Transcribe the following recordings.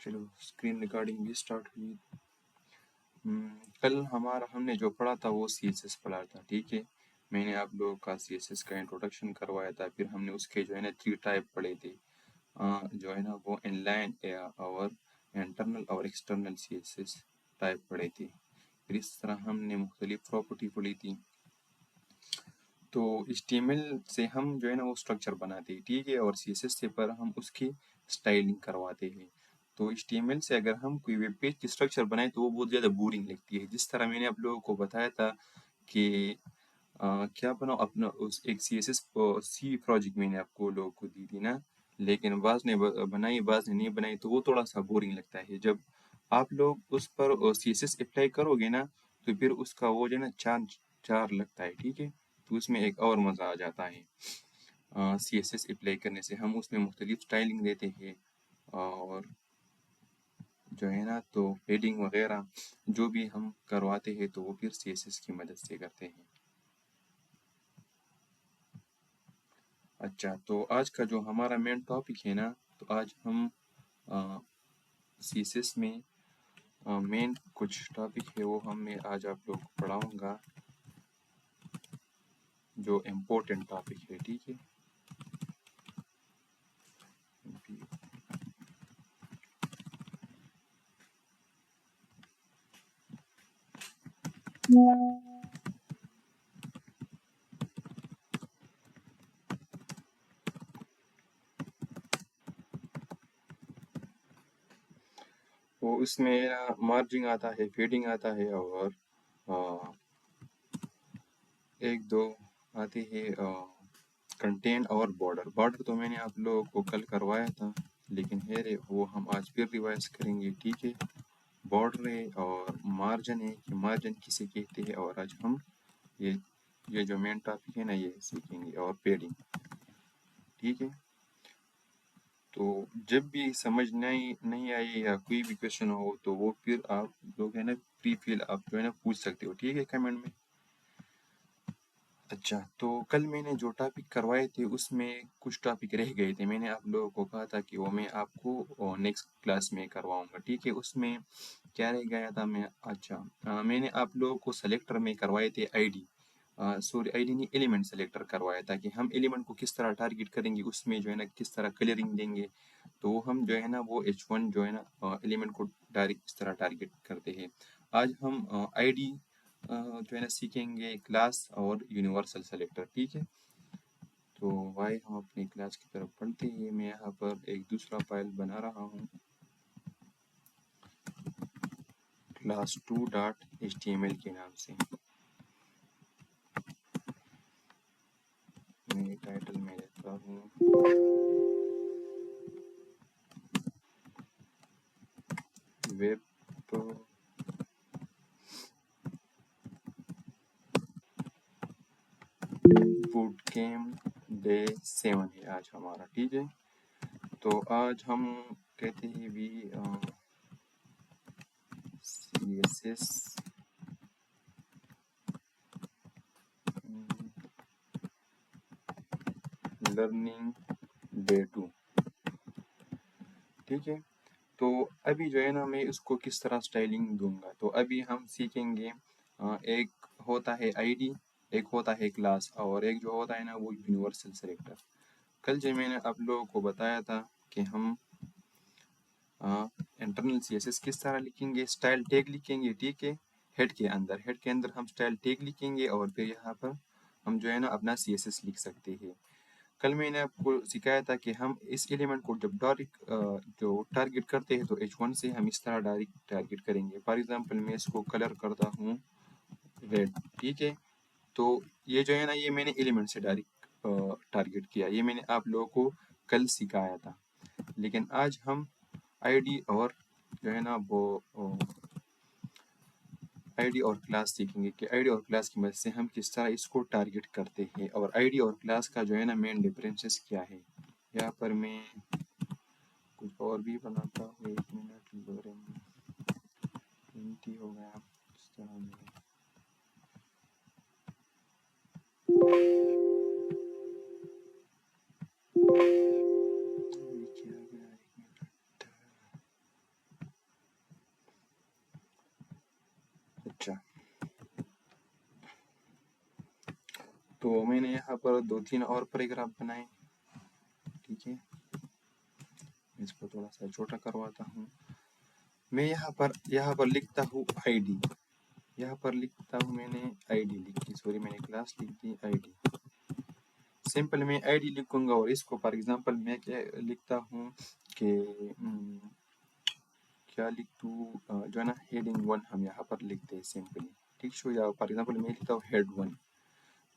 चलो screen recording भी start हुई। कल हमने जो पढ़ा था वो CSS पढ़ा था, ठीक है। मैंने आप लोगों का CSS का इंट्रोडक्शन करवाया था, फिर हमने उसके जो है ना 3 टाइप पढ़े थे। जो है ना वो इनलाइन और इंटरनल और एक्सटर्नल CSS टाइप पढ़े थे। फिर इस तरह हमने मुख्तलिफ प्रॉपर्टी पढ़ी थी। तो HTML से हम जो है ना वो स्ट्रक्चर बनाते हैं, ठीक है, और CSS से पर हम उसकी स्टाइलिंग करवाते हैं। तो HTML से अगर हम कोई वेब पेज की स्ट्रक्चर बनाए तो वो बहुत ज़्यादा बोरिंग लगती है। जिस तरह मैंने आप लोगों को बताया था कि क्या बनाओ अपना उस एक CSS सी प्रोजेक्ट मैंने आपको लोगों को दी थी ना, लेकिन बाज़ ने बनाई, बाज़ ने नहीं बनाई, तो वो थोड़ा सा बोरिंग लगता है। जब आप लोग उस पर CSS अप्लाई करोगे ना तो फिर उसका वो जो है ना चार चार लगता है, ठीक है। तो उसमें एक और मज़ा आ जाता है। CSS अप्लाई करने से हम उसमें मुख्तलिफ स्टाइलिंग देते हैं और जो है ना तो हेडिंग वगैरह जो भी हम करवाते हैं तो वो फिर CSS की मदद से करते हैं। अच्छा, तो आज का जो हमारा मेन टॉपिक है ना, तो आज हम CSS में मेन कुछ टॉपिक है वो मैं आज आप लोग को पढ़ाऊँगा, जो इम्पोर्टेंट टॉपिक है, ठीक है। वो उसमें मार्जिंग आता है, फेडिंग आता है और एक दो आती है कंटेन और बॉर्डर। बॉर्डर तो मैंने आप लोगों को कल करवाया था, लेकिन है रे वो हम आज फिर रिवाइज करेंगे, ठीक है। बॉर्डर है और मार्जिन है कि मार्जिन किसे कहते हैं, और आज हम ये जो मेन टॉपिक है ना ये सीखेंगे, और पेडिंग, ठीक है। तो जब भी समझ नहीं आई या कोई भी क्वेश्चन हो तो वो फिर आप लोग है ना प्री फिल आप जो है ना पूछ सकते हो, ठीक है, कमेंट में। अच्छा, तो कल मैंने जो टॉपिक करवाए थे उसमें कुछ टॉपिक रह गए थे। मैंने आप लोगों को कहा था कि वो मैं आपको नेक्स्ट क्लास में करवाऊँगा, ठीक है। उसमें क्या रह गया था मैं अच्छा मैंने आप लोगों को सेलेक्टर में करवाए थे आईडी, सॉरी आईडी नहीं, एलिमेंट सेलेक्टर करवाया था कि हम एलिमेंट को किस तरह टारगेट करेंगे, उसमें जो है ना किस तरह कलरिंग देंगे। तो हम जो है ना वो H1 जो है ना एलिमेंट को डायरेक्ट इस तरह टारगेट करते हैं। आज हम आईडी जो है ना सीखेंगे, क्लास और यूनिवर्सल सेलेक्टर, ठीक है। तो वाई हम अपनी क्लास की तरफ बढ़ते हैं। मैं यहाँ पर एक दूसरा फाइल बना रहा हूँ, class2.html के नाम से। मैं टाइटल में देता हूँ वेब बूट कैम्प डे 7 है आज हमारा, ठीक है। तो आज हम कहते हैं भी CSS लर्निंग डे 2, ठीक है। तो अभी जो है ना मैं इसको किस तरह स्टाइलिंग दूंगा, तो अभी हम सीखेंगे एक होता है आईडी, एक होता है क्लास, और एक जो होता है ना वो यूनिवर्सल सेलेक्टर। कल जो मैंने आप लोगों को बताया था कि हम इंटरनल CSS किस तरह लिखेंगे, स्टाइल टैग लिखेंगे, ठीक है। हेड के अंदर हम स्टाइल टैग लिखेंगे और फिर यहाँ पर हम जो है ना अपना CSS लिख सकते हैं। कल मैंने आपको सिखाया था कि हम इस एलिमेंट को जब डायरेक्ट जो टारगेट करते हैं तो H1 से हम इस तरह डायरेक्ट टारगेट करेंगे। फॉर एग्जांपल मैं इसको कलर करता हूँ रेड, ठीक है। तो ये जो है ना ये मैंने एलिमेंट से डायरेक्ट टारगेट किया, ये मैंने आप लोगों को कल सिखाया था। लेकिन आज हम आईडी और जो है ना वो आईडी और क्लास सीखेंगे कि आईडी और क्लास की मदद से हम किस तरह इसको टारगेट करते हैं, और आईडी और क्लास का जो है ना मेन डिफरेंसेस क्या है। यहाँ पर मैं कुछ और भी बनाता हूँ, 1 मिनट लोरे में गिनती हो गया इस तरह में। ये क्या गया, 1 मिनट। अच्छा, तो मैंने यहाँ पर 2-3 और पैराग्राफ बनाए, ठीक है। इसको थोड़ा सा छोटा करवाता हूँ। मैं यहाँ पर लिखता हूँ आईडी, यहाँ पर लिखता हूँ मैंने आईडी लिखी, सॉरी मैंने क्लास लिख दी आईडी। सिंपल मैं आईडी लिखूंगा और इसको फॉर एग्जांपल मैं क्या लिखता हूँ कि क्या लिख दूँ, जो है ना हेडिंग 1 हम यहाँ पर लिखते हैं सिंपली, ठीक है। या फॉर एग्जांपल मैं लिखता हूँ हेड 1।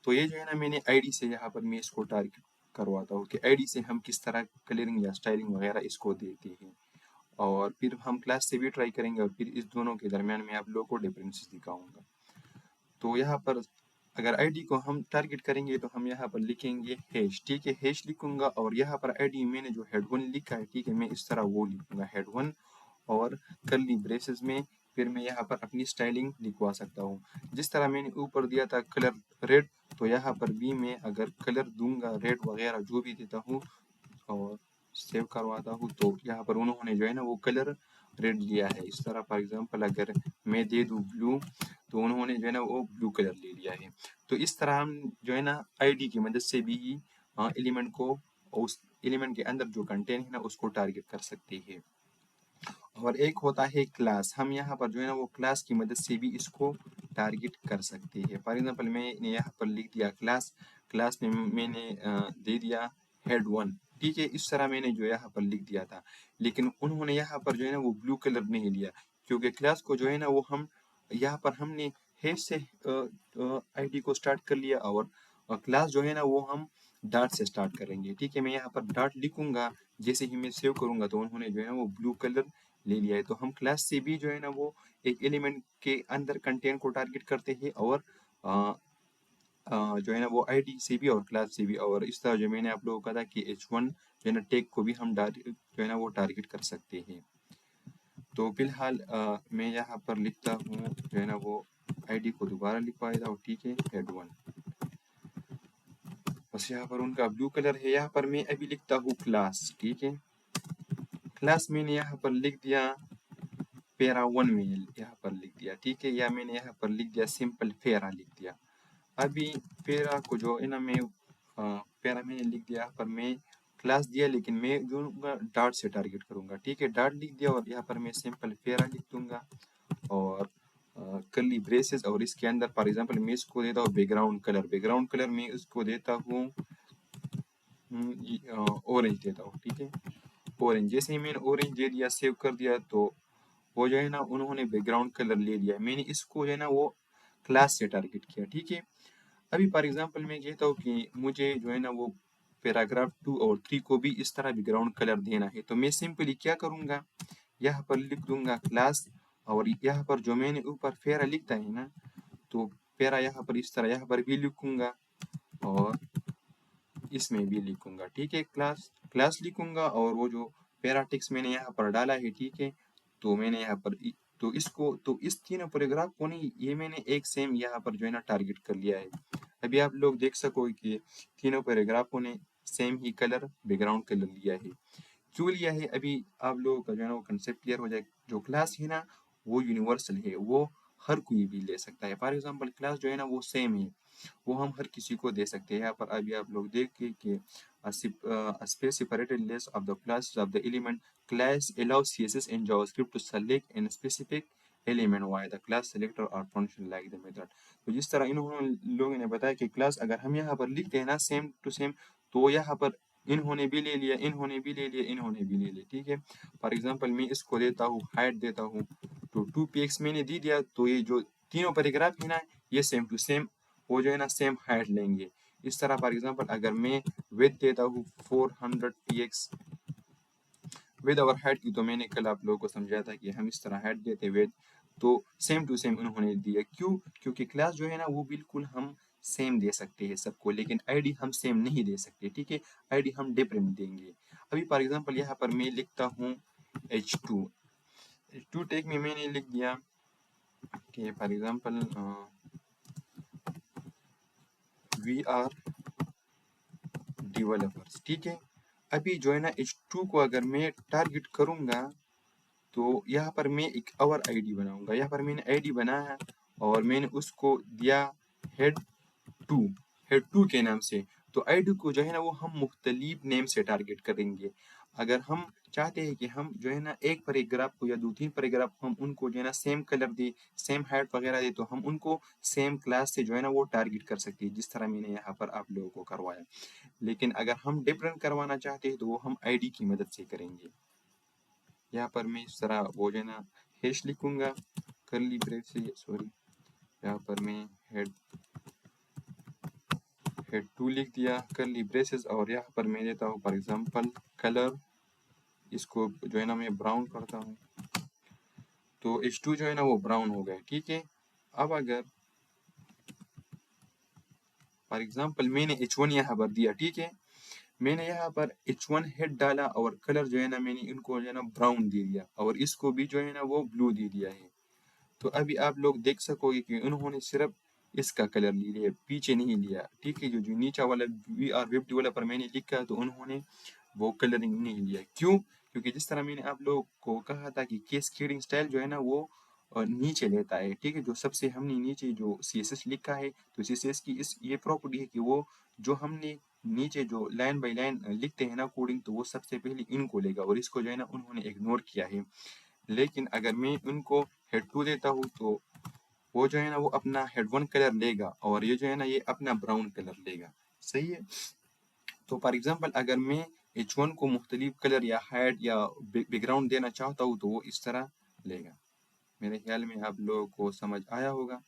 तो ये जो है ना मैंने आईडी से यहाँ पर मैं इसको टारगेट करवाता हूँ कि आईडी से हम किस तरह कलरिंग या स्टाइलिंग वगैरह इसको देते हैं, और फिर हम क्लास से भी ट्राई करेंगे और फिर इस दोनों के दरमियान मैं आप लोगों को डिफरेंसेस दिखाऊंगा। तो यहाँ पर अगर आईडी को हम टारगेट करेंगे तो हम यहाँ पर लिखेंगे हैश, ठीक है, हैश लिखूंगा। और यहाँ पर आईडी मैंने जो हेड 1 लिखा है, ठीक है, मैं इस तरह वो लिखूंगा हेड 1 और कर्ली ब्रेसेस में फिर मैं यहाँ पर अपनी स्टाइलिंग लिखवा सकता हूँ। जिस तरह मैंने ऊपर दिया था कलर रेड, तो यहाँ पर भी मैं अगर कलर दूंगा रेड वगैरह जो भी देता हूँ और सेव करवाता हूँ, तो यहाँ पर उन्होंने जो है ना वो कलर रेड लिया है। इस तरह फॉर एग्जांपल अगर मैं दे दूँ ब्लू, तो उन्होंने जो है ना वो ब्लू कलर ले लिया है। तो इस तरह हम जो है ना आईडी की मदद से भी एलिमेंट को, उस एलिमेंट के अंदर जो कंटेंट है ना उसको टारगेट कर सकते हैं। और एक होता है क्लास, हम यहाँ पर जो है ना वो क्लास की मदद से भी इसको टारगेट कर सकते हैं। फॉर एग्जांपल मैंने यहाँ पर लिख दिया क्लास, क्लास में मैंने दे दिया हेड 1, ठीक है। इस तरह मैंने जो यहाँ पर लिख दिया था, लेकिन उन्होंने यहाँ पर जो है ना वो ब्लू कलर नहीं लिया, क्योंकि क्लास को जो है ना वो हम यहाँ पर हमने हैश से आईडी को स्टार्ट कर लिया, और क्लास जो है ना वो हम डॉट से स्टार्ट करेंगे, ठीक है। मैं यहाँ पर डॉट लिखूंगा, जैसे ही मैं सेव करूंगा तो उन्होंने जो है ना वो ब्लू कलर ले लिया है। तो हम क्लास से भी जो है ना वो एक एलिमेंट के अंदर कंटेंट को टारगेट करते हैं, और जो है ना वो आईडी से भी और क्लास से भी। और इस तरह जो मैंने आप लोगों को कहा था कि H1 जो है ना टैग को भी हम जो है ना वो टारगेट कर सकते हैं। तो फिलहाल मैं यहाँ पर लिखता हूँ जो है ना वो आईडी को दोबारा लिखवा देता हूँ, ठीक है, हेड 1। बस यहाँ पर उनका ब्लू कलर है। यहाँ पर मैं अभी लिखता हूँ क्लास, ठीक है। क्लास मैंने यहाँ पर लिख दिया पैरा 1 में यहाँ पर लिख दिया, ठीक है, या मैंने यहाँ पर लिख दिया सिंपल पैरा लिख दिया। अभी पैरा को जो है ना मैं पैरा मैंने लिख दिया, पर मैं क्लास दिया लेकिन मैं जो डॉट से टारगेट करूंगा, ठीक है। डॉट लिख दिया और यहाँ पर मैं सिंपल पैरा लिख दूंगा और कर्ली ब्रेसेस, और इसके अंदर फॉर एग्जांपल मैं इसको देता हूँ बैकग्राउंड कलर, बैकग्राउंड कलर मैं इसको देता हूँ ऑरेंज देता हूँ, ठीक है, ऑरेंज। जैसे ही मैंने ऑरेंज दे दिया, सेव कर दिया, तो वो जो है ना उन्होंने बैकग्राउंड कलर ले लिया। मैंने इसको जो है ना वो क्लास से टारगेट किया, ठीक है। अभी फॉर एग्जांपल मैं कहता हूँ कि मुझे जो है ना वो पैराग्राफ 2 और 3 को भी इस तरह बैकग्राउंड कलर देना है, तो मैं सिंपली क्या करूँगा, यहाँ पर लिख दूंगा क्लास, और यहाँ पर जो मैंने ऊपर फेरा लिखता है ना, तो फेरा यहाँ पर इस तरह यहाँ पर भी लिखूंगा और इसमें भी लिखूंगा, ठीक है। क्लास क्लास लिखूंगा और वो जो पैरा टेक्स्ट मैंने यहाँ पर डाला है, ठीक है, तो मैंने यहाँ पर तो इसको, तो इस तीनों पैराग्राफ को नहीं, ये मैंने एक सेम यहाँ पर जो है ना टारगेट कर लिया है। अभी आप लोग देख सको कि तीनों पैराग्राफों ने सेम ही कलर बैकग्राउंड कलर लिया है। क्यों लिया है, अभी आप लोगों का जो है ना वो कंसेप्ट क्लियर हो जाए। जो क्लास है ना वो यूनिवर्सल है, वो हर कोई भी ले सकता है। फॉर एग्जांपल क्लास जो है ना वो सेम है, वो हम हर किसी को दे सकते हैं। यहाँ पर अभी आप लोग देखिए कि space separated list of the classes of the element class allows CSS and JavaScript to select a specific element via the class selector or function like the method। तो जिस तरह इन्होंने लोगों ने बताया कि क्लास अगर हम यहाँ पर लिखते हैं ना सेम टू सेम, तो यहाँ पर इन्होंने भी ले लिया, इन्होंने भी ले लिया, इन्होंने भी ले लिया, ठीक है। फॉर एग्जांपल मैं इसको देता हूँ हाइट देता हूँ, तो 2px मैंने दे दिया, तो ये जो तीनों पैराग्राफ है ना ये सेम टू सेम वो जो है ना सेम हाइट लेंगे। इस तरह फॉर एग्जांपल अगर मैं विड्थ देता हूँ 400px विद और हाइट की, तो मैंने कल आप लोगों को समझाया था कि हम इस तरह हाइट देते विद, तो सेम टू सेम उन्होंने दिया। क्यों, क्योंकि क्लास जो है ना वो बिल्कुल हम सेम दे सकते हैं सबको, लेकिन आईडी हम सेम नहीं दे सकते, ठीक है, आईडी हम डिफरेंट देंगे। अभी फॉर एग्जांपल यहाँ पर मैं लिखता हूँ H2 टैग में मैंने लिख दिया कि for example we are developers, ठीक है। अभी जो है ना H2 को अगर मैं टारगेट करूंगा, तो यहाँ पर मैं एक और आईडी बनाऊंगा। यहाँ पर मैंने आईडी बनाया और मैंने उसको दिया हेड टू के नाम से। तो आईडी को जो है ना वो हम मुख्तलिफ नेम से टारगेट करेंगे। अगर हम चाहते हैं कि हम जो है ना एक पैराग्राफ को या 2-3 पैराग्राफ हम उनको जो है ना सेम कलर दे, सेम हाइट वगैरह दे, तो हम उनको सेम क्लास से जो है ना वो टारगेट कर सकते हैं, जिस तरह मैंने यहाँ पर आप लोगों को करवाया। लेकिन अगर हम डिफरेंट करवाना चाहते हैं तो वो हम आईडी की मदद से करेंगे। यहाँ पर मैं इस तरह वो जो है ना हैश लिखूंगा, कर्ली ब्रेसेस, सॉरी, यहाँ पर मैं हेड टू लिख दिया कर्ली ब्रेसेस, और यहाँ पर मैं देता हूँ फॉर एग्जांपल कलर, इसको जो है ना मैं ब्राउन करता हूँ। तो H2 जो है ना वो ब्राउन हो गया, ठीक है। अब अगर फॉर एग्जांपल मैंने H1 यहाँ पर दिया, ठीक है, मैंने यहाँ पर H1 हेड डाला और कलर जो है ना मैंने इनको जो है ना ब्राउन दे दिया और इसको भी जो है ना वो ब्लू दे दिया है। तो अभी आप लोग देख सकोगे कि उन्होंने सिर्फ इसका कलर ले लिया, पीछे नहीं लिया, ठीक है। जो नीचा वाला वेब डेवलपर मैंने लिखा तो उन्होंने वो कलरिंग नहीं लिया। क्यों? क्योंकि जिस तरह मैंने आप लोगों को कहा था कि कैस्केडिंग स्टाइल जो है ना वो नीचे लेता है, ठीक है। जो सबसे हमने नीचे जो CSS लिखा है, तो CSS की इस ये प्रॉपर्टी है कि वो जो हमने नीचे जो लाइन बाय लाइन लिखते हैं ना कोडिंग, तो वो सबसे पहले इनको लेगा और इसको जो है ना उन्होंने इग्नोर किया है। लेकिन अगर मैं उनको हेड टू देता हूँ तो वो जो है ना वो अपना हेड वन कलर लेगा और ये जो है ना ये अपना ब्राउन कलर लेगा, सही है। तो फॉर एग्जांपल अगर मैं H1 को मुख्तलिफ कलर या हाइट या बैकग्राउंड देना चाहता हूँ तो वो इस तरह लेगा। मेरे ख्याल में आप लोगों को समझ आया होगा।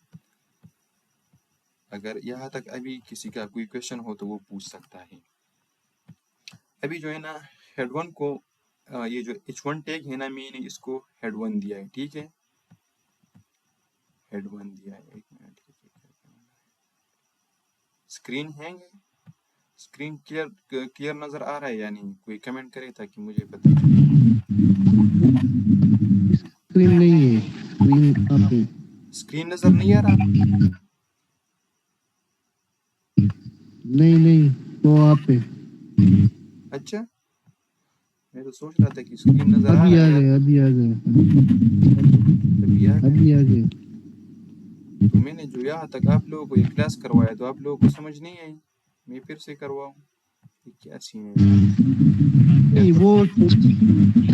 अगर यहाँ तक अभी किसी का कोई क्वेश्चन हो तो वो पूछ सकता है। अभी जो है ना हेड वन को ये जो H1 टैग है ना मैंने इसको हेड वन दिया है, ठीक है, हेड वन दिया है। एक मिनट, स्क्रीन हैंग है, स्क्रीन क्लियर नजर आ रहा है या नहीं? कोई कमेंट करे ताकि मुझे पता स्क्रीन नहीं है, स्क्रीन कहाँ पे? स्क्रीन नजर नहीं आ रहा। नहीं, तो आप पे अच्छा, मैं तो सोच रहा था कि स्क्रीन नजर आ अभी रहा आ है यार। गए, अभी आ गए, अभी आ गया। अभी आ गए। तो मैंने जो यहाँ तक आप लोगों को ये क्लास करवाया तो आप लोगों को समझ नहीं आई, मैं फिर से करवाऊँ? ये क्या सीन है नहीं, यार? वो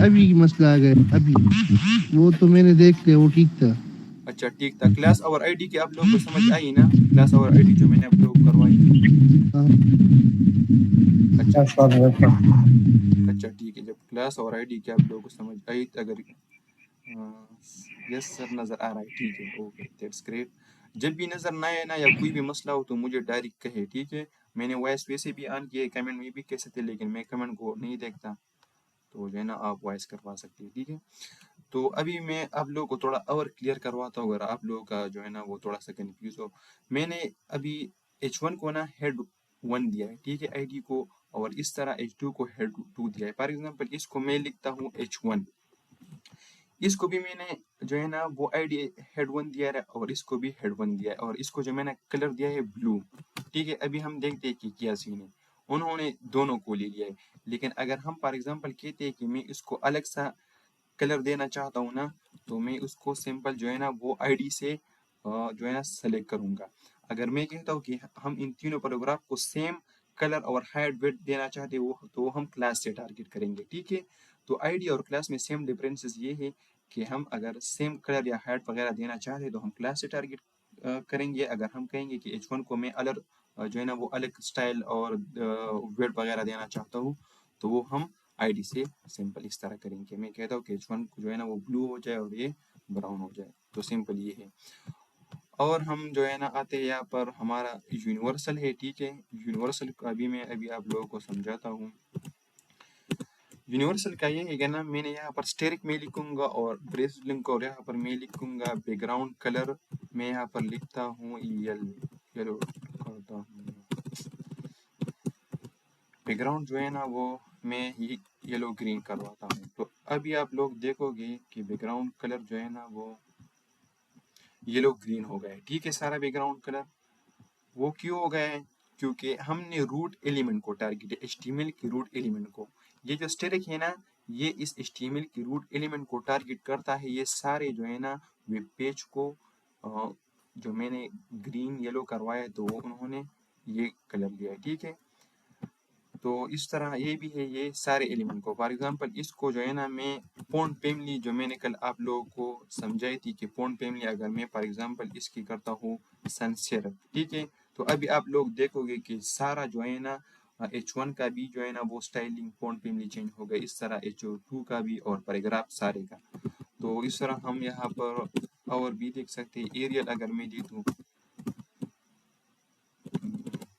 अभी मसला आ गया अभी, वो तो मैंने देख लिया, वो ठीक था। अच्छा ठीक था। क्लास और आईडी की आप लोगों को समझ आई ना? क्लास और आईडी जो मैंने आप लोगों को करवाई। हाँ, अच्छा अच्छा ठीक है। जब क्लास और आईडी की आप लोगों को समझ आई, तो अगर यस सर नज़र आ रहा है, ठीक है, ओके, दैट्स ग्रेट। जब भी नज़र ना आए ना या कोई भी मसला हो तो मुझे डायरेक्ट कहे, ठीक है। मैंने वॉइस वैसे भी ऑन किया है, कमेंट में भी कह सकते, लेकिन मैं कमेंट को नहीं देखता, तो जो है ना आप वॉइस करवा सकते हैं, ठीक है। तो अभी मैं आप लोगों को थोड़ा और क्लियर करवाता हूँ, अगर आप लोगों का जो है ना वो थोड़ा सा कन्फ्यूज हो। मैंने अभी H1 को ना हेड वन दिया है, ठीक है, आईडी को, और इस तरह H2 को हेड टू दिया है। फॉर एग्जांपल इसको मैं लिखता हूँ H1, इसको भी मैंने जो है ना वो आईडी हेड वन दिया है और इसको भी हेड वन दिया है और इसको जो मैंने कलर दिया है ब्लू, ठीक है। अभी हम देखते हैं कि क्या सीन है। उन्होंने दोनों को ले लिया है, लेकिन अगर हम फॉर एग्जांपल कहते हैं कि मैं इसको अलग सा कलर देना चाहता हूँ ना, तो मैं उसको सिंपल जो है ना वो आईडी से जो है ना सेलेक्ट करूँगा। अगर मैं कहता हूँ कि हम इन तीनों पैराग्राफ को सेम कलर और हाइट वेट देना चाहते हो तो हम क्लास से टारगेट करेंगे, ठीक है। तो आईडी और क्लास में सेम डिफरेंसेस ये है कि हम अगर सेम कलर या हाइट वगैरह देना चाहते हैं तो हम क्लास से टारगेट करेंगे। अगर हम कहेंगे कि H1 को मैं अलग जो है ना वो अलग स्टाइल और वेट वगैरह देना चाहता हूँ तो वो हम आईडी से सिंपल इस तरह करेंगे। मैं कहता हूँ कि H1 जो है ना वो ब्लू हो जाए और ये ब्राउन हो जाए, तो सिंपल ये है। और हम जो है ना आते हैं यहाँ पर हमारा यूनिवर्सल है, ठीक है। यूनिवर्सल का भी मैं अभी आप लोगों को समझाता हूँ। यूनिवर्सल का ये है कि ना मैंने यहाँ पर स्टेरिक में लिखूंगा और ब्रेस लिंक, और यहाँ पर मैं लिखूंगा बैकग्राउंड कलर, मैं यहाँ पर लिखता हूँ येलो करता हूँ। बैकग्राउंड जो है ना वो मैं येलो ग्रीन करवाता हूँ। तो अभी आप लोग देखोगे कि बैकग्राउंड कलर जो है ना वो येलो ग्रीन हो गया है, ठीक है। सारा बैकग्राउंड कलर वो क्यों हो गया है? क्योंकि हमने रूट एलिमेंट को टारगेट है, HTML के रूट एलिमेंट को। ये जो स्टैटिक है ना, ये इस HTML के रूट एलिमेंट को टारगेट करता है। ये सारे जो है ना वेब पेज को जो मैंने ग्रीन येलो करवाया है तो वो उन्होंने ये कलर लिया है, ठीक है। तो इस तरह ये भी है, ये सारे एलिमेंट को फॉर एग्जांपल इसको जो है ना मैं पॉन्ड फैमिली जो मैंने कल आप लोगों को समझाई थी कि पॉन्ड फैमिली अगर मैं फॉर एग्जांपल इसकी करता हूँ सन्स सेरप, ठीक है। तो अभी आप लोग देखोगे कि सारा जो है ना H1 का भी जो है ना वो स्टाइलिंग पॉन्ड फैमिली चेंज हो गया, इस तरह H2 का भी और पैराग्राफ सारे का। तो इस तरह हम यहाँ पर और भी देख सकते हैं। एरियल अगर मैं दे दूँ,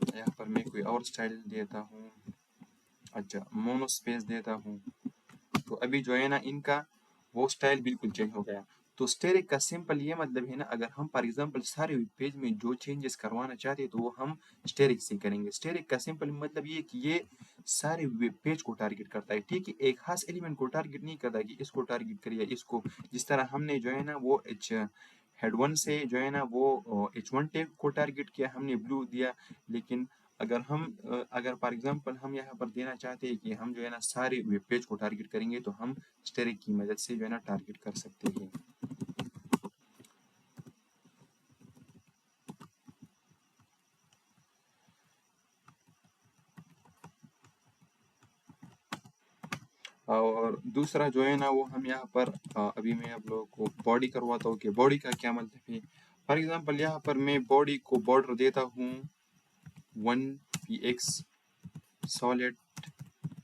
यहाँ पर मैं कोई और स्टाइल देता हूँ, अच्छा मोनो स्पेस देता हूँ, तो अभी जो है ना इनका वो स्टाइल बिल्कुल चेंज हो गया। तो स्टेरिक का सिंपल ये मतलब है ना, अगर हम फॉर एग्जांपल सारे वेब पेज में जो चेंजेस करवाना चाहते हैं तो वो हम स्टेरिक से करेंगे। स्टेरिक का सिंपल मतलब ये कि ये सारे वेब पेज को टारगेट करता है, ठीक है। एक खास एलिमेंट को टारगेट नहीं करता कि इसको टारगेट करिए इसको, जिस तरह हमने जो है ना वो हेड वन से जो है ना वो H1 टैग को टारगेट किया, हमने ब्लू दिया। लेकिन अगर फॉर एग्जांपल हम यहाँ पर देना चाहते हैं कि हम जो है ना सारे वेब पेज को टारगेट करेंगे तो हम स्टेरिक की मदद से जो है ना टारगेट कर सकते हैं। और दूसरा जो है ना वो हम यहाँ पर अभी मैं आप लोगों को बॉडी करवाता हूँ कि बॉडी का क्या मतलब है। फॉर एग्जांपल यहाँ पर मैं बॉडी को बॉर्डर देता हूँ 1px सॉलिड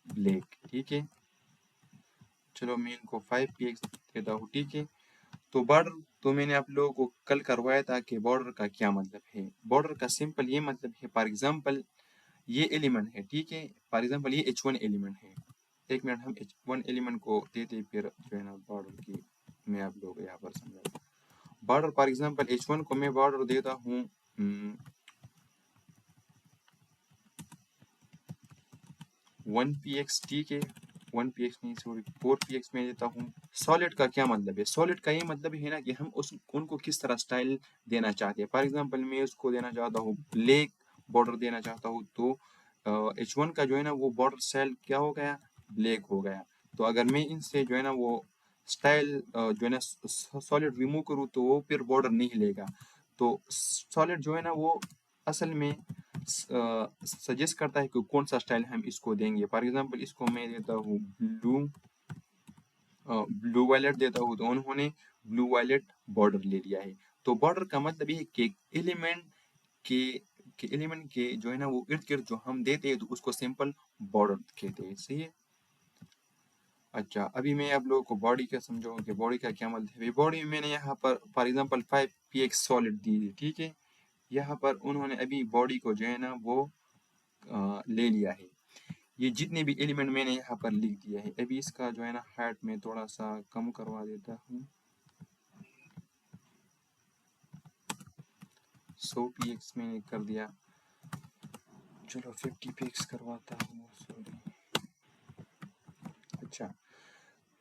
ब्लैक, ठीक है। चलो मैं इनको 5px देता हूँ, ठीक है। तो बॉर्डर तो मैंने आप लोगों को कल करवाया था कि बॉर्डर का क्या मतलब है। बॉर्डर का सिंपल ये मतलब है, फॉर एग्जांपल ये एलिमेंट है, ठीक है। फॉर एग्जांपल ये H1 एलिमेंट है। एक मिनट, हम H1 एलिमेंट को देते फिर जो है ना बॉर्डर की मैं आप लोगों को यहाँ पर समझाता हूँ। बॉर्डर फॉर एग्जांपल H1 को मैं बॉर्डर देता हूँ 1px, ठीक है। 1px नहीं सॉरी 4px में देता हूँ। सॉलिड का क्या मतलब है? सॉलिड का ये मतलब है ना कि हम उनको किस तरह स्टाइल देना चाहते हैं। फॉर एग्जांपल मैं उसको देना चाहता हूँ ब्लैक बॉर्डर देना चाहता हूँ, तो H1 का जो है ना वो बॉर्डर स्टाइल क्या हो गया, ब्लैक हो गया। तो अगर मैं इनसे जो है ना वो स्टाइल जो है ना सॉलिड रिमूव करूँ तो वो फिर बॉर्डर नहीं लेगा। तो सॉलिड जो है ना वो असल में सजेस्ट करता है कि कौन सा स्टाइल हम इसको देंगे। फॉर एग्जांपल इसको मैं देता हूँ ब्लू वायलेट देता हूँ, तो उन्होंने ब्लू वायलेट बॉर्डर ले लिया है। तो बॉर्डर का मतलब ये है कि एलिमेंट के एलिमेंट के जो है ना वो इर्द गिर्द जो हम देते हैं तो उसको सिंपल बॉर्डर कहते हैं, सही है। अच्छा अभी मैं आप लोगों को बॉडी का समझाऊँ कि बॉडी का क्या मतलब है। बॉडी में मैंने यहाँ पर फॉर एग्जांपल 5px सॉलिड दी है, ठीक है। यहाँ पर उन्होंने अभी बॉडी को जो है ना वो ले लिया है। ये जितने भी एलिमेंट मैंने यहाँ पर लिख दिया है। अभी इसका जो है ना हाइट में थोड़ा सा कम करवा देता हूँ, 100px मैंने कर दिया। चलो 50px करवाता हूँ, सॉरी। अच्छा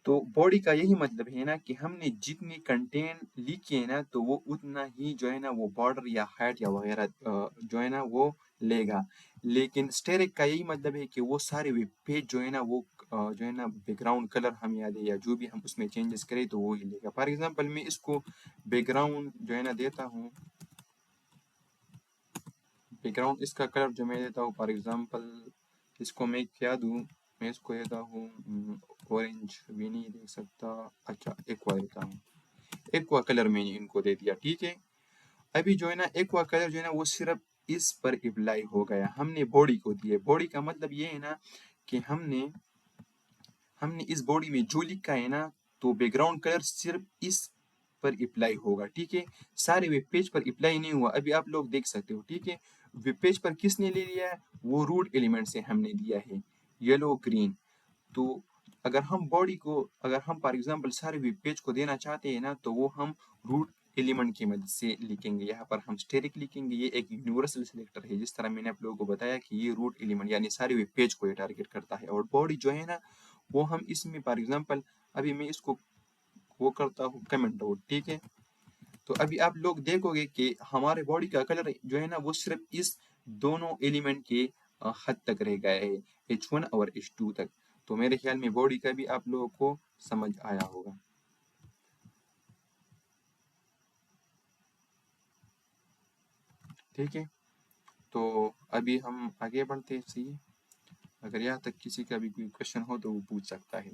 तो बॉडी का यही मतलब है ना कि हमने जितनी कंटेंट लिखी है ना तो वो उतना ही जो है ना वो बॉर्डर या हाइट या वगैरह जो है ना वो लेगा। लेकिन स्टेरिक का यही मतलब है कि वो सारे वेब पेज जो है ना वो जो है ना बैकग्राउंड कलर हम याद है या जो भी हम उसमें चेंजेस करें तो वो ही लेगा। फॉर एग्जांपल मैं इसको बैकग्राउंड जो है ना देता हूँ, बैकग्राउंड इसका कलर जो मैं देता हूँ फॉर एग्जांपल इसको मैं क्या दूँ, मैं इसको देता हूँ ऑरेंज भी नहीं दे सकता, अच्छा एक्वा देता हूँ। एक्वा कलर मैंने इनको दे दिया, ठीक है। अभी जो है ना एक्वा कलर जो है ना वो सिर्फ इस पर अप्लाई हो गया, हमने बॉडी को दिए। बॉडी का मतलब ये है ना कि हमने हमने इस बॉडी में जो लिखा है ना तो बैकग्राउंड कलर सिर्फ इस पर अप्लाई होगा, ठीक है। सारे वेब पेज पर अप्लाई नहीं हुआ, अभी आप लोग देख सकते हो, ठीक है। वेब पेज पर किसने ले लिया है, वो रूट एलिमेंट से हमने दिया है येलो ग्रीन। तो अगर हम फॉर एग्जांपल सारे वेब पेज को देना चाहते हैं ना तो वो हम रूट एलिमेंट की मदद से लिखेंगे। यहाँ पर हम स्टेरिक लिखेंगे, ये एक यूनिवर्सल सिलेक्टर है जिस तरह मैंने आप लोगों को बताया कि ये रूट एलिमेंट यानी सारे वेब पेज को ये टारगेट करता है। और बॉडी जो है ना वो हम इसमें फॉर एग्जांपल अभी मैं इसको वो करता हूँ कमेंट आउट, ठीक है। तो अभी आप लोग देखोगे कि हमारे बॉडी का कलर जो है ना वो सिर्फ इस दोनों एलिमेंट के हद तक रह गया है, H1 और H2 तक। तो मेरे ख्याल में बॉडी का भी आप लोगों को समझ आया होगा। ठीक है, तो अभी हम आगे बढ़ते हैं। सही है, अगर यहाँ तक किसी का भी कोई क्वेश्चन हो तो वो पूछ सकता है।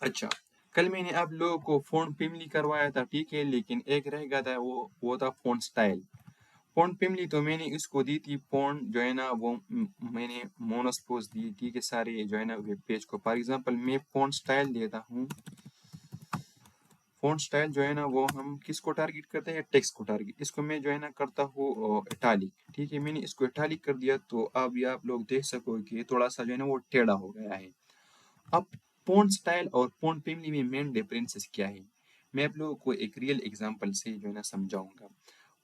अच्छा, कल मैंने आप लोगों को फ़ॉन्ट फैमिली करवाया था, ठीक है, लेकिन एक रह गया था, वो था फ़ॉन्ट स्टाइल। फ़ॉन्ट फैमिली तो मैंने इसको दी थी, फ़ॉन्ट जो है ना वो मैंने मोनोस्पोज दी, ठीक है, सारे जो है ना वेब पेज को। फॉर एग्जांपल मैं फ़ॉन्ट स्टाइल देता हूँ। फ़ॉन्ट स्टाइल जो है ना वो हम किसको टारगेट करते हैं? टेक्स्ट को टारगेट। इसको मैं जो है ना करता हूँ इटालिक, ठीक है, मैंने इसको इटालिक कर दिया, तो अब ये आप लोग देख सको कि थोड़ा सा जो है ना वो टेढ़ा हो गया है। अब फ़ॉन्ट स्टाइल और फ़ॉन्ट फैमिली में मेन डिफरेंसेस क्या है, मैं आप लोगों को एक रियल एग्जांपल से जो है ना समझाऊंगा।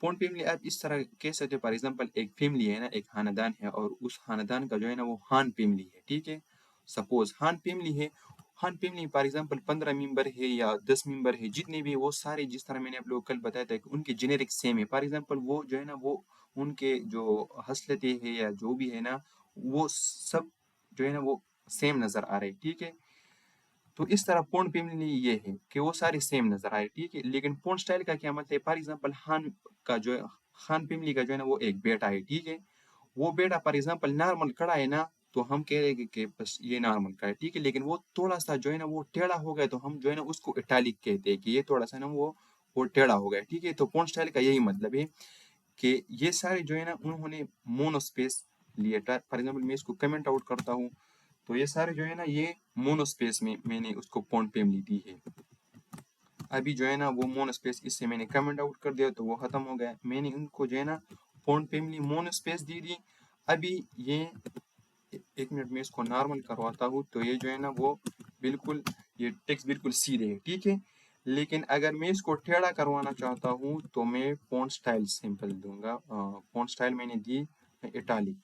फ़ॉन्ट फैमिली आप इस तरह कह सकते हो, फॉर एग्जांपल एक फैमिली है ना, एक खानदान है, और उस खानदान का जो है ना वो हान फैमिली है, ठीक है। सपोज हान फैमिली है, हान फैमिली फॉर एग्जांपल 15 मेंबर है या 10 मेंबर है, जितने भी वो सारे, जिस तरह मैंने आप लोग कल बताया था कि उनके जेनेरिक सेम है। फॉर एग्जांपल वो जो है ना वो उनके जो हसलतें है या जो भी है ना, वो सब जो है ना वो सेम नज़र आ रहे हैं, ठीक है। तो इस तरह फ़ॉन्ट फैमिली ये है कि वो सारे सेम नज़र आए, ठीक है। लेकिन फ़ॉन्ट स्टाइल का क्या मतलब है? फॉर एग्जांपल खान का जो है, खान फैमिली का जो है ना वो एक बेटा है, ठीक है। वो बेटा फॉर एग्जांपल नॉर्मल खड़ा है ना, तो हम कह रहे हैं कि बस ये नॉर्मल खड़ा है, ठीक है। लेकिन वो थोड़ा-सा जो है ना वो टेढ़ा हो गया, तो हम जो है ना उसको इटैलिक कहते हैं कि ये थोड़ा-सा ना वो टेढ़ा हो गया, ठीक है। तो फ़ॉन्ट स्टाइल का यही मतलब है कि ये सारे जो है ना उन्होंने मोनोस्पेस लिया था। फॉर एग्जांपल मैं इसको कमेंट आउट करता हूँ, तो ये सारे जो है ना ये मोनोस्पेस में मैंने उसको फ़ॉन्ट फैमिली दी है। अभी जो है ना वो मोनोस्पेस इससे मैंने कमेंट आउट कर दिया, तो वो ख़त्म हो गया। मैंने उनको जो है ना फ़ॉन्ट फैमिली मोनोस्पेस दे दी। अभी ये एक मिनट में इसको नॉर्मल करवाता हूँ, तो ये जो है ना वो बिल्कुल, ये टेक्स्ट बिल्कुल सीधे है, ठीक है। लेकिन अगर मैं इसको टेढ़ा करवाना चाहता हूँ तो मैं फ़ॉन्ट स्टाइल सिंपल दूंगा। फ़ॉन्ट स्टाइल मैंने दी इटालिक,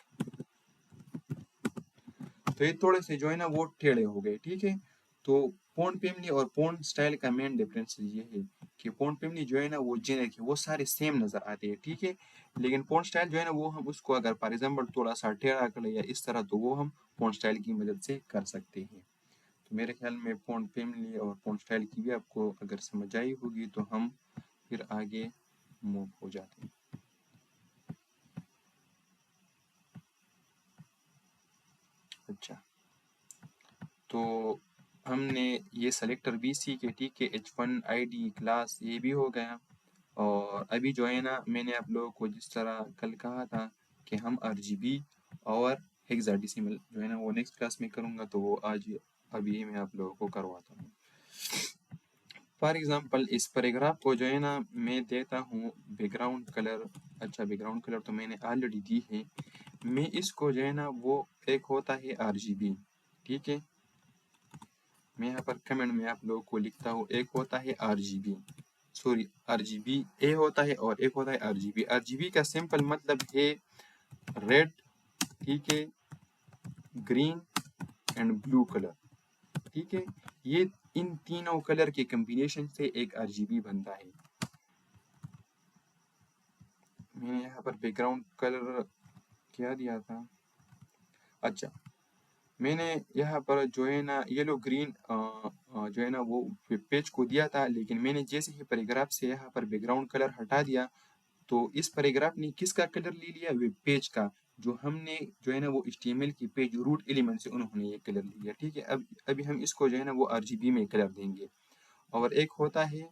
तो ये थोड़े से जो है ना वो टेढ़े हो गए, ठीक है। तो फ़ॉन्ट फैमिली और फ़ॉन्ट स्टाइल का मेन डिफरेंस ये है कि फ़ॉन्ट फैमिली जो है ना वो जेनेरिक है, वो सारे सेम नज़र आते हैं, ठीक है। लेकिन फ़ॉन्ट स्टाइल जो है ना वो हम उसको अगर फॉर एग्जांपल थोड़ा सा टेढ़ा कर ले या इस तरह, तो वो हम फ़ॉन्ट स्टाइल की मदद से कर सकते हैं। तो मेरे ख्याल में फ़ॉन्ट फैमिली और फ़ॉन्ट स्टाइल की भी आपको अगर समझ आई होगी, तो हम फिर आगे मूव हो जाते हैं। अच्छा, तो हमने ये सेलेक्टर भी सीखे, ठीक है, H1 ID क्लास ये भी हो गया। और अभी जो है ना मैंने आप लोगों को जिस तरह कल कहा था कि हम RGB और हेक्साडेसिमल जो है ना वो नेक्स्ट क्लास में करूँगा, तो वो आज अभी मैं आप लोगों को करवाता हूँ। फॉर एग्जांपल इस पैराग्राफ को जो है ना मैं देता हूँ बैकग्राउंड कलर। अच्छा, बैकग्राउंड कलर तो मैंने ऑलरेडी दी है। मैं इसको जो है ना वो एक होता है RGB, ठीक है। मैं यहाँ पर कमेंट में आप लोगों को लिखता हूँ, एक होता है RGB, सॉरी RGB ए होता है और एक होता है RGB। RGB का सिंपल मतलब है रेड, ठीक है, ग्रीन एंड ब्लू कलर, ठीक है। ये इन तीनों कलर के कम्बिनेशन से एक RGB बनता है। मैंने यहाँ पर बैकग्राउंड कलर क्या दिया था? अच्छा, मैंने यहाँ पर जो है ना येलो ग्रीन जो है ना वो पेज को दिया था, लेकिन मैंने जैसे ही पैराग्राफ से यहाँ पर बैकग्राउंड कलर हटा दिया, तो इस पैराग्राफ ने किसका कलर ले लिया? वेब पेज का। जो हमने जो है ना वो HTML की पेज रूट एलिमेंट से उन्होंने ये कलर ले लिया, ठीक है। अब अभी हम इसको जो है ना वो RGB में कलर देंगे। और एक होता है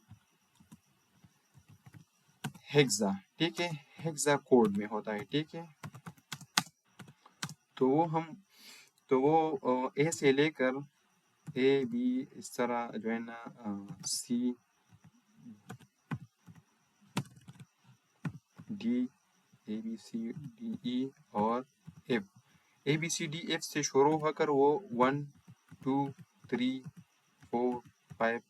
हेक्सा, ठीक है, हेक्सा कोड में होता है, ठीक है। तो वो हम तो वो ए से लेकर AB इस तरह जो है ना C D ABCDE और F, ABCDF से शुरू होकर वो 1 2 3 4 5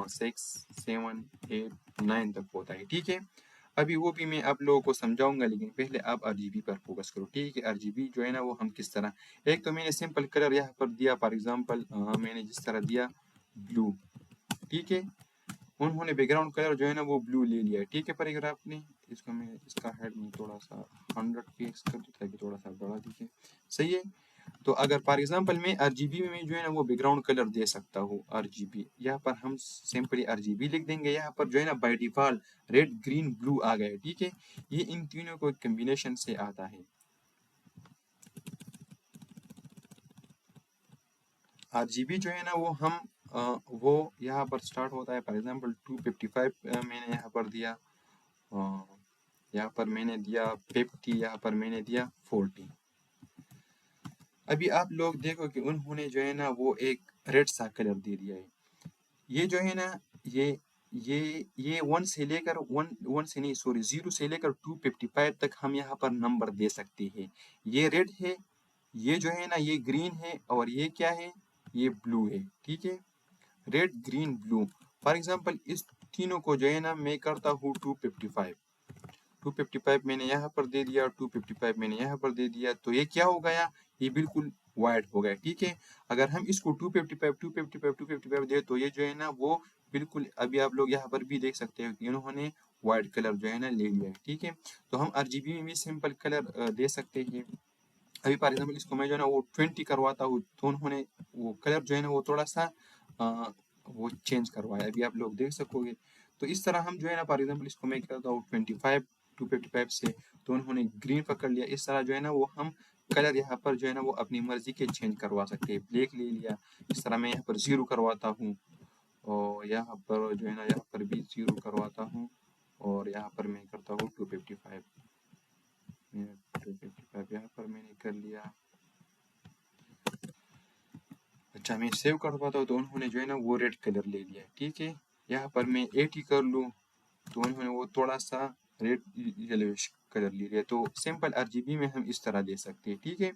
6 7 8 9 तक होता है, ठीक है। अभी वो भी मैं आप लोगों को समझाऊंगा, लेकिन पहले आप RGB पर फोकस करो, ठीक है। RGB जो है ना वो हम किस तरह, एक तो मैंने सिंपल कलर यहाँ पर दिया, फॉर एग्जांपल मैंने जिस तरह दिया ब्लू, ठीक है। उन्होंने बैकग्राउंड कलर जो है ना वो ब्लू ले लिया है, ठीक है। पैराग्राफ ने इसका हेड में थोड़ा सा 100 px कर दूँ ताकि थोड़ा सा बड़ा दिखे, सही है। तो अगर फॉर एग्जांपल मैं आरजीबी में जो है ना वो बैकग्राउंड कलर दे सकता हूँ आरजीबी, यहाँ पर हम सिंपली आरजीबी लिख देंगे, यहाँ पर जो है ना by default red green blue आ गए, ठीक है। ये इन तीनों को कम्बिनेशन से आता है। आरजीबी जो है ना वो हम वो यहाँ पर स्टार्ट होता है फॉर एग्जांपल 255 मैंने यहाँ पर दिया, यहाँ पर मैंने दिया 50, यहाँ पर मैंने दिया 40। अभी आप लोग देखो कि उन्होंने जो है ना वो एक रेड सा कलर दे दिया है। ये जो है ना ये ये 1 से लेकर 1 से नहीं सॉरी 0 से लेकर 255 तक हम यहाँ पर नंबर दे सकते हैं। ये रेड है, ये जो है ना ये ग्रीन है, और ये क्या है, ये ब्लू है, ठीक है। Red green blue, for example इस तीनों को जो है ना मैं करता हूँ 255 मैंने यहाँ पर दे दिया, 255 मैंने यहाँ पर दे दिया, तो ये क्या हो गया, ये बिल्कुल वाइट हो गया, ठीक है। अगर हम इसको 255 दे तो ये जो है ना वो बिल्कुल, अभी आप लोग यहाँ पर भी देख सकते हो कि इन्होंने वाइट कलर जो है ना ले लिया है, ठीक है। तो हम आरजीबी में भी सिंपल कलर दे सकते हैं। अभी फॉर एग्जाम्पल इसको मैं जो है ना वो 20 करवाता हूँ, तो उन्होंने वो कलर जो है ना वो थोड़ा सा वो चेंज करवाया, अभी आप लोग देख सकोगे। तो इस तरह हम जो है ना फॉर एग्जाम्पल इसको मैं करता हूँ 25 255 से, तो उन्होंने ग्रीन पकड़ लिया। इस तरह जो है ना वो हम कलर यहाँ पर जो है ना वो अपनी मर्जी के चेंज करवा सकते हैं। ब्लैक ले लिया, इस तरह मैं यहाँ पर 0 करवाता हूँ, और यहाँ पर जो है ना यहाँ पर भी 0 करवाता हूँ, और यहाँ पर मैं करता हूँ 255 यहाँ पर मैंने कर लिया। अच्छा मैं सेव कर पाता हूँ, तो उन्होंने जो है ना वो रेड कलर ले लिया, ठीक है। यहाँ पर मैं 80 कर लूँ, तो उन्होंने वो थोड़ा सा रेड येलोइश कलर ले लिया। तो सिंपल आरजीबी में हम इस तरह दे सकते हैं, ठीक है।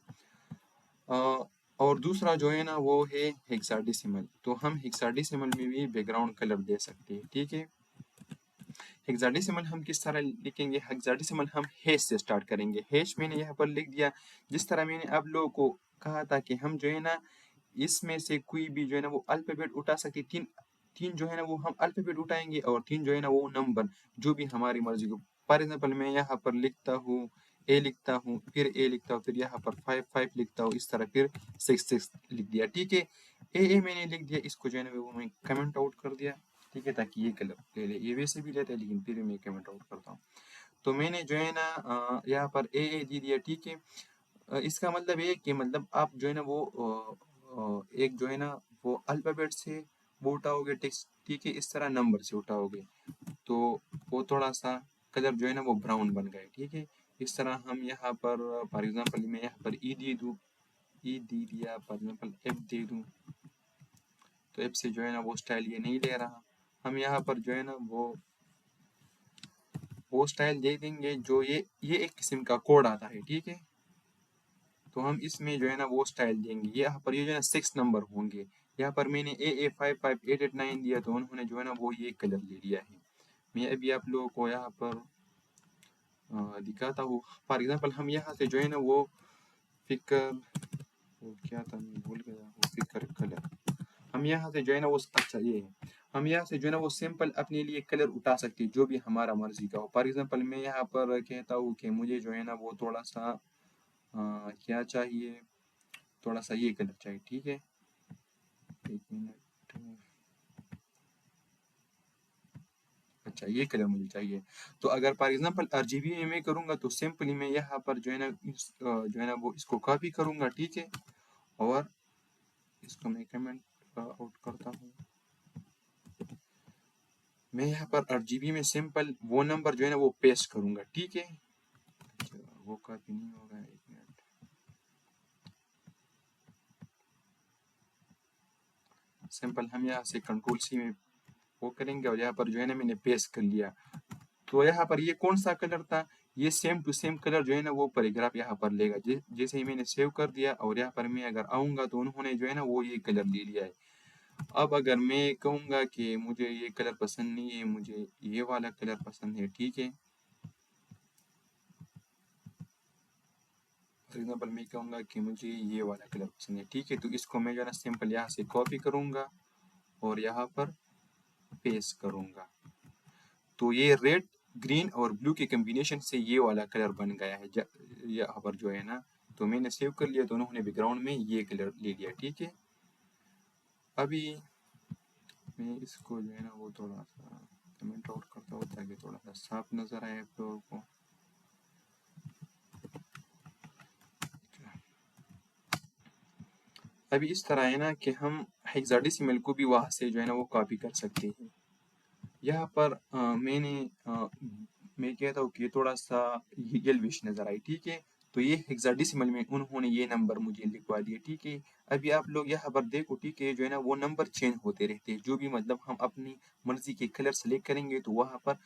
और दूसरा जो है ना वो है हेक्साडेसिमल, तो हम हेक्साडेसिमल में भी बैकग्राउंड कलर दे सकते हैं, ठीक है। हेक्साडेसिमल हम किस तरह लिखेंगे, हेक्साडेसिमल हम हैश से स्टार्ट करेंगे। हैश मैंने यहाँ पर लिख दिया, जिस तरह मैंने आप लोगों को कहा था कि हम जो है ना इसमें से कोई भी जो है ना वो अल्फाबेट उठा सकते, तीन तीन जो है ना वो हम अल्फाबेट उठाएंगे, और तीन जो है ना वो नंबर जो भी हमारी मर्जी को। फॉर एग्जाम्पल मैं यहाँ पर लिखता हूँ ए लिखता हूँ, फिर ए लिखता हूँ, फिर यहाँ पर 5 लिखता हूँ, इस तरह फिर 6 लिख दिया, ठीक है। ए मैंने लिख दिया, इसको जो है ना वो मैं कमेंट आउट कर दिया, ठीक है, ताकि ये कलर ले ले। ये वैसे भी लेता है लेकिन फिर भी मैं कमेंट आउट करता हूँ। तो मैंने जो है ना यहाँ पर ए दे दिया, ठीक है। इसका मतलब ये कि मतलब आप जो है ना वो एक जो है ना वो अल्फाबेट से वो उठाओगे टेक्स्ट, ठीक है, इस तरह नंबर से उठाओगे, तो वो थोड़ा सा कलर जो है ना वो ब्राउन बन गए, ठीक है। इस तरह हम यहाँ पर फॉर एग्जांपल मैं यहाँ पर ई दे दूँ, ई दे दिया, फॉर एग्जांपल एफ दे दूँ, तो एफ से जो है ना वो स्टाइल ये नहीं ले रहा। हम यहाँ पर जो है ना वो स्टाइल दे देंगे जो ये एक किस्म का कोड आता है, ठीक है। तो हम इसमें जो है ना वो स्टाइल देंगे, यहाँ पर ये जो है ना 6 नंबर होंगे। यहाँ पर मैंने ए 55 8 8 9 दिया, तो उन्होंने जो है ना वो ये कलर ले लिया है। मैं अभी आप लोगों को यहाँ पर दिखाता हूँ। फॉर एग्जांपल हम यहाँ से जो है ना वो फिकर, वो क्या था मैं भूल गया, वो फिकर कलर, हम यहाँ से जो है ना वो अच्छा ये है, हम यहाँ से जो है ना वो सिंपल अपने लिए कलर उठा सकते हैं जो भी हमारा मर्जी का हो। फॉर एग्जांपल मैं यहाँ पर कहता हूँ कि मुझे जो है ना वो थोड़ा सा क्या चाहिए, थोड़ा सा ये कलर चाहिए, ठीक है। एक मिनट, अच्छा ये कलर मुझे चाहिए। तो अगर फॉर एग्जांपल आरजीबी में मैं करूँगा, तो सिंपली मैं यहाँ पर जो है ना जो है ना वो इसको कॉपी करूँगा, ठीक है, और इसको मैं कमेंट आउट करता हूँ। मैं यहाँ पर आरजीबी में सिंपल वो नंबर जो है ना वो पेस्ट करूँगा, ठीक है। अच्छा, वो कॉपी नहीं होगा, एक मिनट, सिंपल हम यहाँ से कंट्रोल सी में वो करेंगे, और यहाँ पर जो है ना मैंने पेस्ट कर लिया। तो यहाँ पर ये कौन सा कलर था, ये सेम टू सेम कलर जो है ना वो पैराग्राफ यहाँ पर लेगा। जैसे ही मैंने सेव कर दिया, और यहाँ पर मैं अगर आऊँगा तो उन्होंने जो है ना वो ये कलर ले लिया है। अब अगर मैं कहूँगा कि मुझे ये कलर पसंद नहीं है, मुझे ये वाला कलर पसंद है, ठीक है। फॉर एग्जाम्पल मैं कहूँगा कि मुझे ये वाला कलर पसंद है, ठीक है, तो इसको मैं जो है ना सिंपल यहाँ से कॉपी करूँगा और यहाँ पर पेस्ट करूँगा। तो ये रेड ग्रीन और ब्लू के कम्बिनेशन से ये वाला कलर बन गया है यहाँ पर जो है ना तो मैंने सेव कर लिया, तो उन्होंने बैकग्राउंड में ये कलर ले लिया। ठीक है, अभी मैं इसको जो है ना वो थोड़ा सा कमेंट आउट करता हूँ ताकि थोड़ा सा साफ नज़र आए आप लोगों को। अभी इस तरह है ना कि हम हेक्साडेसिमल को भी वहाँ से जो है ना वो कॉपी कर सकते हैं। यहाँ पर मैं कहता हूँ कि थोड़ा सा येल्विश नज़र आई। ठीक है, तो ये हेक्साडेसिमल में उन्होंने ये नंबर मुझे लिखवा दिए। ठीक है, अभी आप लोग यहाँ पर देखो। ठीक है, जो है ना वो नंबर चेंज होते रहते हैं, जो भी मतलब हम अपनी मर्जी के कलर सेलेक्ट करेंगे तो वहाँ पर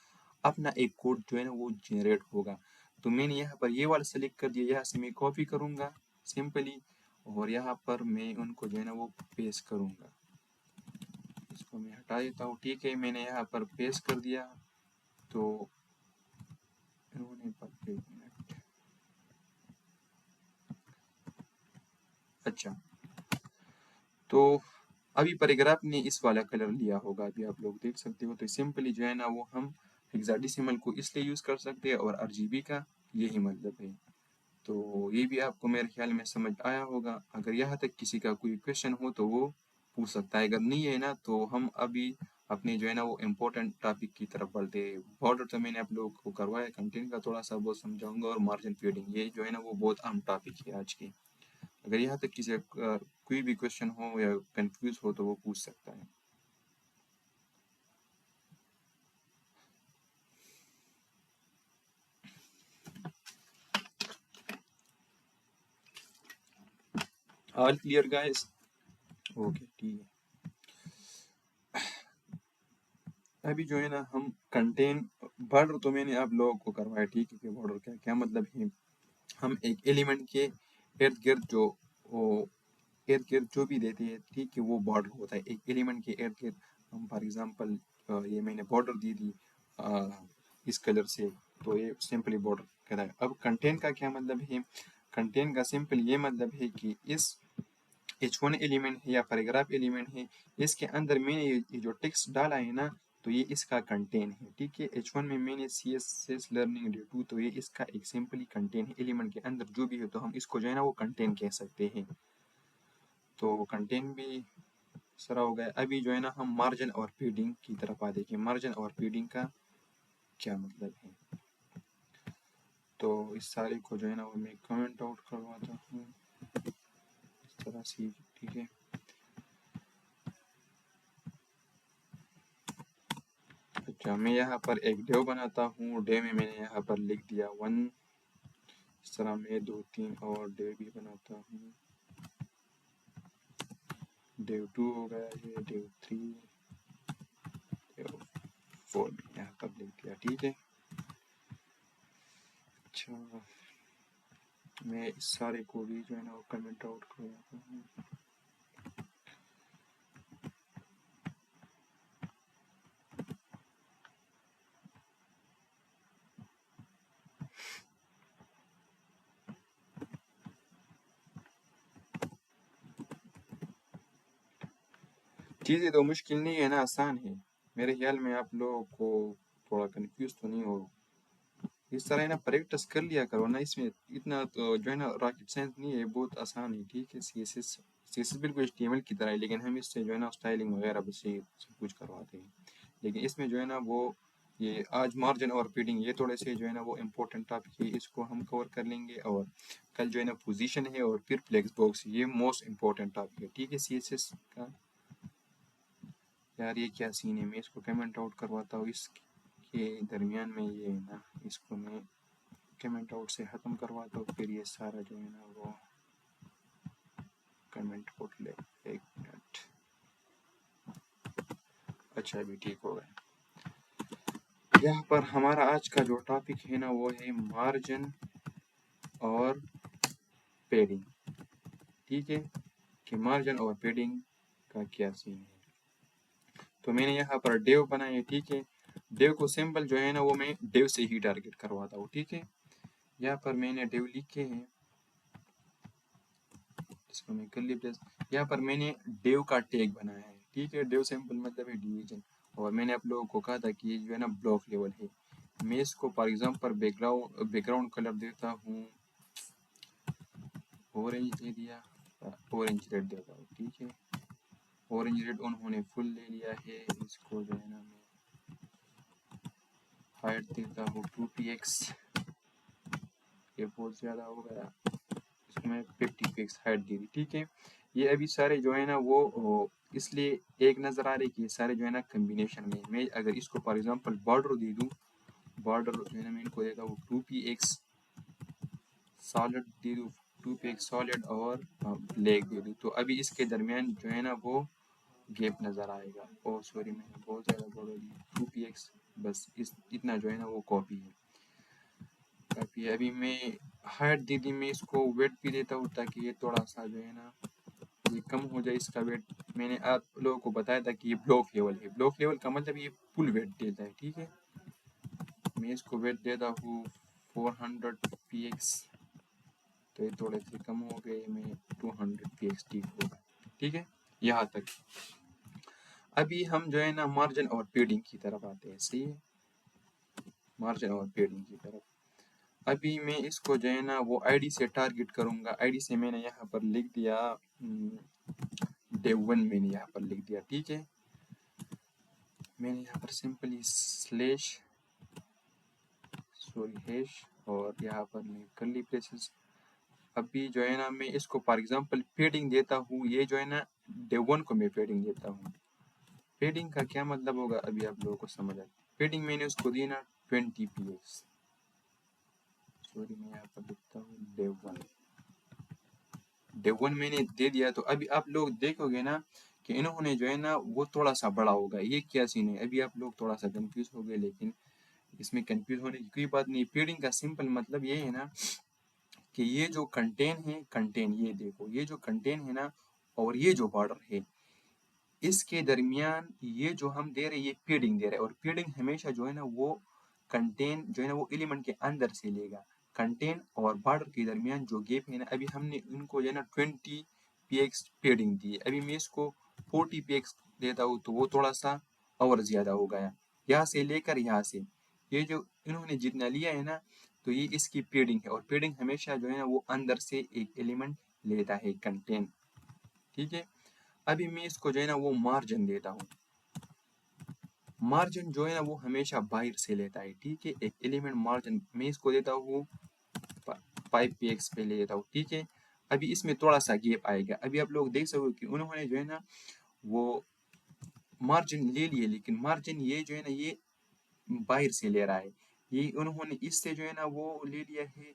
अपना एक कोड जो है ना वो जनरेट होगा। तो मैंने यहाँ पर ये वाला सेलेक्ट कर दिया, यहाँ से मैं कॉपी करूँगा सिंपली, और यहाँ पर मैं उनको जो है ना वो पेस्ट करूँगा। इसको मैं हटा देता हूँ। ठीक है, मैंने यहाँ पर पेस्ट कर दिया। तो इन्होंने पर एक मिनट, अच्छा, तो अभी पैराग्राफ ने इस वाला कलर लिया होगा, अभी आप लोग देख सकते हो। तो सिंपली जो है ना वो हम हेक्साडेसिमल को इसलिए यूज़ कर सकते हैं और आरजीबी का यही मतलब है। तो ये भी आपको मेरे ख्याल में समझ आया होगा। अगर यहाँ तक किसी का कोई क्वेश्चन हो तो वो पूछ सकता है, अगर नहीं है ना तो हम अभी अपने जो है ना वो इम्पोर्टेंट टॉपिक की तरफ बढ़ते हैं। बॉर्डर तो मैंने आप लोगों को करवाया, कंटेंट का थोड़ा सा बहुत समझाऊंगा, और मार्जिन फीडिंग ये जो है ना वो बहुत अहम टॉपिक है आज की। अगर यहाँ तक किसी कोई भी क्वेश्चन हो या कंफ्यूज हो तो वो पूछ सकता है। All clear guys? ओके, ठीक है। अभी जो है ना हम कंटेन बॉर्डर तो मैंने आप लोगों को करवाया। ठीक है, कि बॉर्डर क्या क्या मतलब है। हम एक एलिमेंट के इर्द गिर्द जो वो इर्द गिर्द जो भी देते हैं, ठीक है, वो बॉर्डर होता है एक एलिमेंट के इर्द गिर्द। हम फॉर एग्जांपल ये मैंने बॉर्डर दी थी इस कलर से, तो ये सिंपली बॉर्डर कहता है। अब कंटेंट का क्या मतलब है? कंटेंट का सिंपल ये मतलब है कि इस H1 एलिमेंट है या पैराग्राफ एलिमेंट है, इसके अंदर मैंने ये जो टेक्स्ट डाला है ना, तो ये इसका कंटेंट है। ठीक है, H1 में मैंने CSS लर्निंग डे 2, तो ये इसका एक सिंपली कंटेंट है। एलिमेंट के अंदर जो भी है तो हम इसको जो है ना वो कंटेंट कह सकते हैं। तो कंटेंट भी सारा हो गया। अभी जो है ना हम मार्जिन और फीडिंग की तरफ आ देखिए। मार्जिन और फीडिंग का क्या मतलब है, तो इस सारे को जो है ना वो मैं कमेंट आउट करवाता हूँ इस तरह से। ठीक है, अच्छा, मैं यहाँ पर एक डेव बनाता हूँ। डेव में मैंने यहाँ पर लिख दिया 1। इस तरह मैं 2 3 और डेव भी बनाता हूँ। डेव 2 हो गया, ये डेव 3, डेव 4 मैंने यहाँ पर लिख दिया। ठीक है, अच्छा, मैं इस सारे को भी जो है ना वो कमेंट आउट करवाता हूँ। चीज़ें तो मुश्किल नहीं है ना, आसान है। मेरे ख्याल में आप लोगों को थोड़ा कंफ्यूज तो नहीं हो। इस तरह है ना प्रैक्टिस कर लिया करो ना, इसमें इतना तो जो है ना रॉकेट साइंस नहीं है, बहुत आसान है। ठीक है, सी एस एस बिल्कुल HTML की तरह है, लेकिन हम इससे जो है ना स्टाइलिंग वगैरह बस ये सब कुछ करवाते हैं। लेकिन इसमें जो है ना वो ये आज मार्जिन और फीडिंग ये थोड़े से जो है ना वो इम्पोर्टेंट टॉपिक है, इसको हम कवर कर लेंगे। और कल जो है ना पोजीशन है और फिर फ्लेक्स बॉक्स, ये मोस्ट इम्पोर्टेंट टॉपिक है। ठीक है, CSS का यार ये क्या सीन है, मैं इसको कमेंट आउट करवाता हूँ। इसके दरमियान में ये है ना, इसको मैं कमेंट आउट से ख़त्म करवाता हूँ, फिर ये सारा जो है ना वो कमेंट आउट ले। एक मिनट, अच्छा अभी ठीक हो गया। यहाँ पर हमारा आज का जो टॉपिक है ना वो है मार्जिन और पेडिंग। ठीक है, कि मार्जिन और पेडिंग का क्या सीन है। तो मैंने यहाँ पर डेव बनाए। ठीक है, डेव को सिंपल जो है ना वो मैं डेव से ही टारगेट करवाता हूँ। ठीक है, यहाँ पर मैंने डेव लिखे हैं, इसको मैं कर लिया प्लस। यहाँ पर मैंने डेव का टैग बनाया है। ठीक है, डेव सिंपल मतलब है डिवीजन। और मैंने आप लोगों को कहा था कि ये जो है ना ब्लॉक लेवल है। मैं इसको फॉर एग्जांपल बैकग्राउंड कलर देता हूँ ऑरेंज दे दिया, ऑरेंज रेड देता हूँ, ठीक है। ऑरेंज रेड उन्होंने फुल ले लिया है, इसको जो है ना मैं हाइट देता हूँ 2px, ये बहुत ज़्यादा हो गया, इसमें 50px हाइट दे दी, ठीक है। ये अभी सारे जो है ना वो इसलिए एक नज़र आ रही कि ये सारे जो है ना कम्बिनेशन में, मैं अगर इसको फॉर एग्जांपल बॉर्डर दे दूँ, बॉर्डर जो है ना मैं इनको देता हूँ 2px सॉलिड दे दूँ, 2px सॉलिड और ब्लैक दे दूँ, तो अभी इसके दरमियान जो है ना वो गैप नज़र आएगा। ओह सॉरी, मैंने बहुत ज़्यादा बोल दिया, 2px बस इस इतना जो है ना वो कॉपी है, काफ़ी है। अभी मैं हाइट दे दी, मैं इसको वेट भी देता हूँ ताकि ये थोड़ा सा जो है ना ये कम हो जाए इसका वेट। मैंने आप लोगों को बताया था कि ये ब्लॉक लेवल है, ब्लॉक लेवल का मतलब ये फुल वेट देता है, ठीक है। मैं इसको वेट देता हूँ 400px, तो ये थोड़े से कम हो गए, मैं 200px ठीक होगा, ठीक है यहाँ तक। अभी हम जो है ना मार्जिन और पेडिंग की तरफ आते हैं, सही है, मार्जिन और पेडिंग की तरफ। अभी मैं इसको जो है ना वो आईडी से टारगेट करूँगा, आईडी से मैंने यहाँ पर लिख दिया dev1, मैंने यहाँ पर लिख दिया, ठीक है। मैंने यहाँ पर सिंपली स्लैश हैश और यहाँ पर मैं कर्ली ब्रेसेस। अभी जो है ना मैं इसको फॉर एग्जांपल पेडिंग देता हूँ, ये जो है ना dev1 को मैं पेडिंग देता हूँ। पेडिंग का क्या मतलब होगा अभी आप लोगों को समझ आए। पेडिंग मैंने उसको दी ना 20px, सॉरी मैं यहाँ पर लिखता हूँ dev1 मैंने दे दिया। तो अभी आप लोग देखोगे ना कि इन्होंने जो है ना वो थोड़ा सा बड़ा होगा, ये क्या सीन है, अभी आप लोग थोड़ा सा कंफ्यूज हो गए, लेकिन इसमें कंफ्यूज होने की कोई बात नहीं। पेडिंग का सिंपल मतलब ये है ना कि ये जो कंटेन है, कंटेन ये देखो, ये जो कंटेन है ना और ये जो बॉर्डर है, इसके दरमियान ये जो हम दे रहे हैं ये पेडिंग दे रहे हैं, और पेडिंग हमेशा जो है ना वो कंटेन जो है ना वो एलिमेंट के अंदर से लेगा। कंटेन और बॉर्डर के दरमियान जो गैप है ना, अभी हमने उनको जो है ना 20px पेडिंग दी है, अभी मैं इसको 40px देता हूँ तो वो थोड़ा सा और ज़्यादा हो गया, यहाँ से लेकर यहाँ से ये जो इन्होंने जितना लिया है ना, तो ये इसकी पेडिंग है, और पेडिंग हमेशा जो है ना वो अंदर से एक एलिमेंट लेता है, कंटेन, ठीक है। अभी मैं इसको जो है ना वो मार्जिन देता हूँ, मार्जिन जो है ना वो हमेशा बाहर से लेता है, ठीक है। एक एलिमेंट मार्जिन मैं इसको देता हूँ 5px पे ले लेता हूँ, ठीक है। अभी इसमें थोड़ा सा गैप आएगा, अभी आप लोग देख सकते कि उन्होंने जो है ना वो मार्जिन ले लिए, लेकिन मार्जिन ये जो है ना ये बाहर से ले रहा है, ये उन्होंने इससे जो है ना वो ले लिया है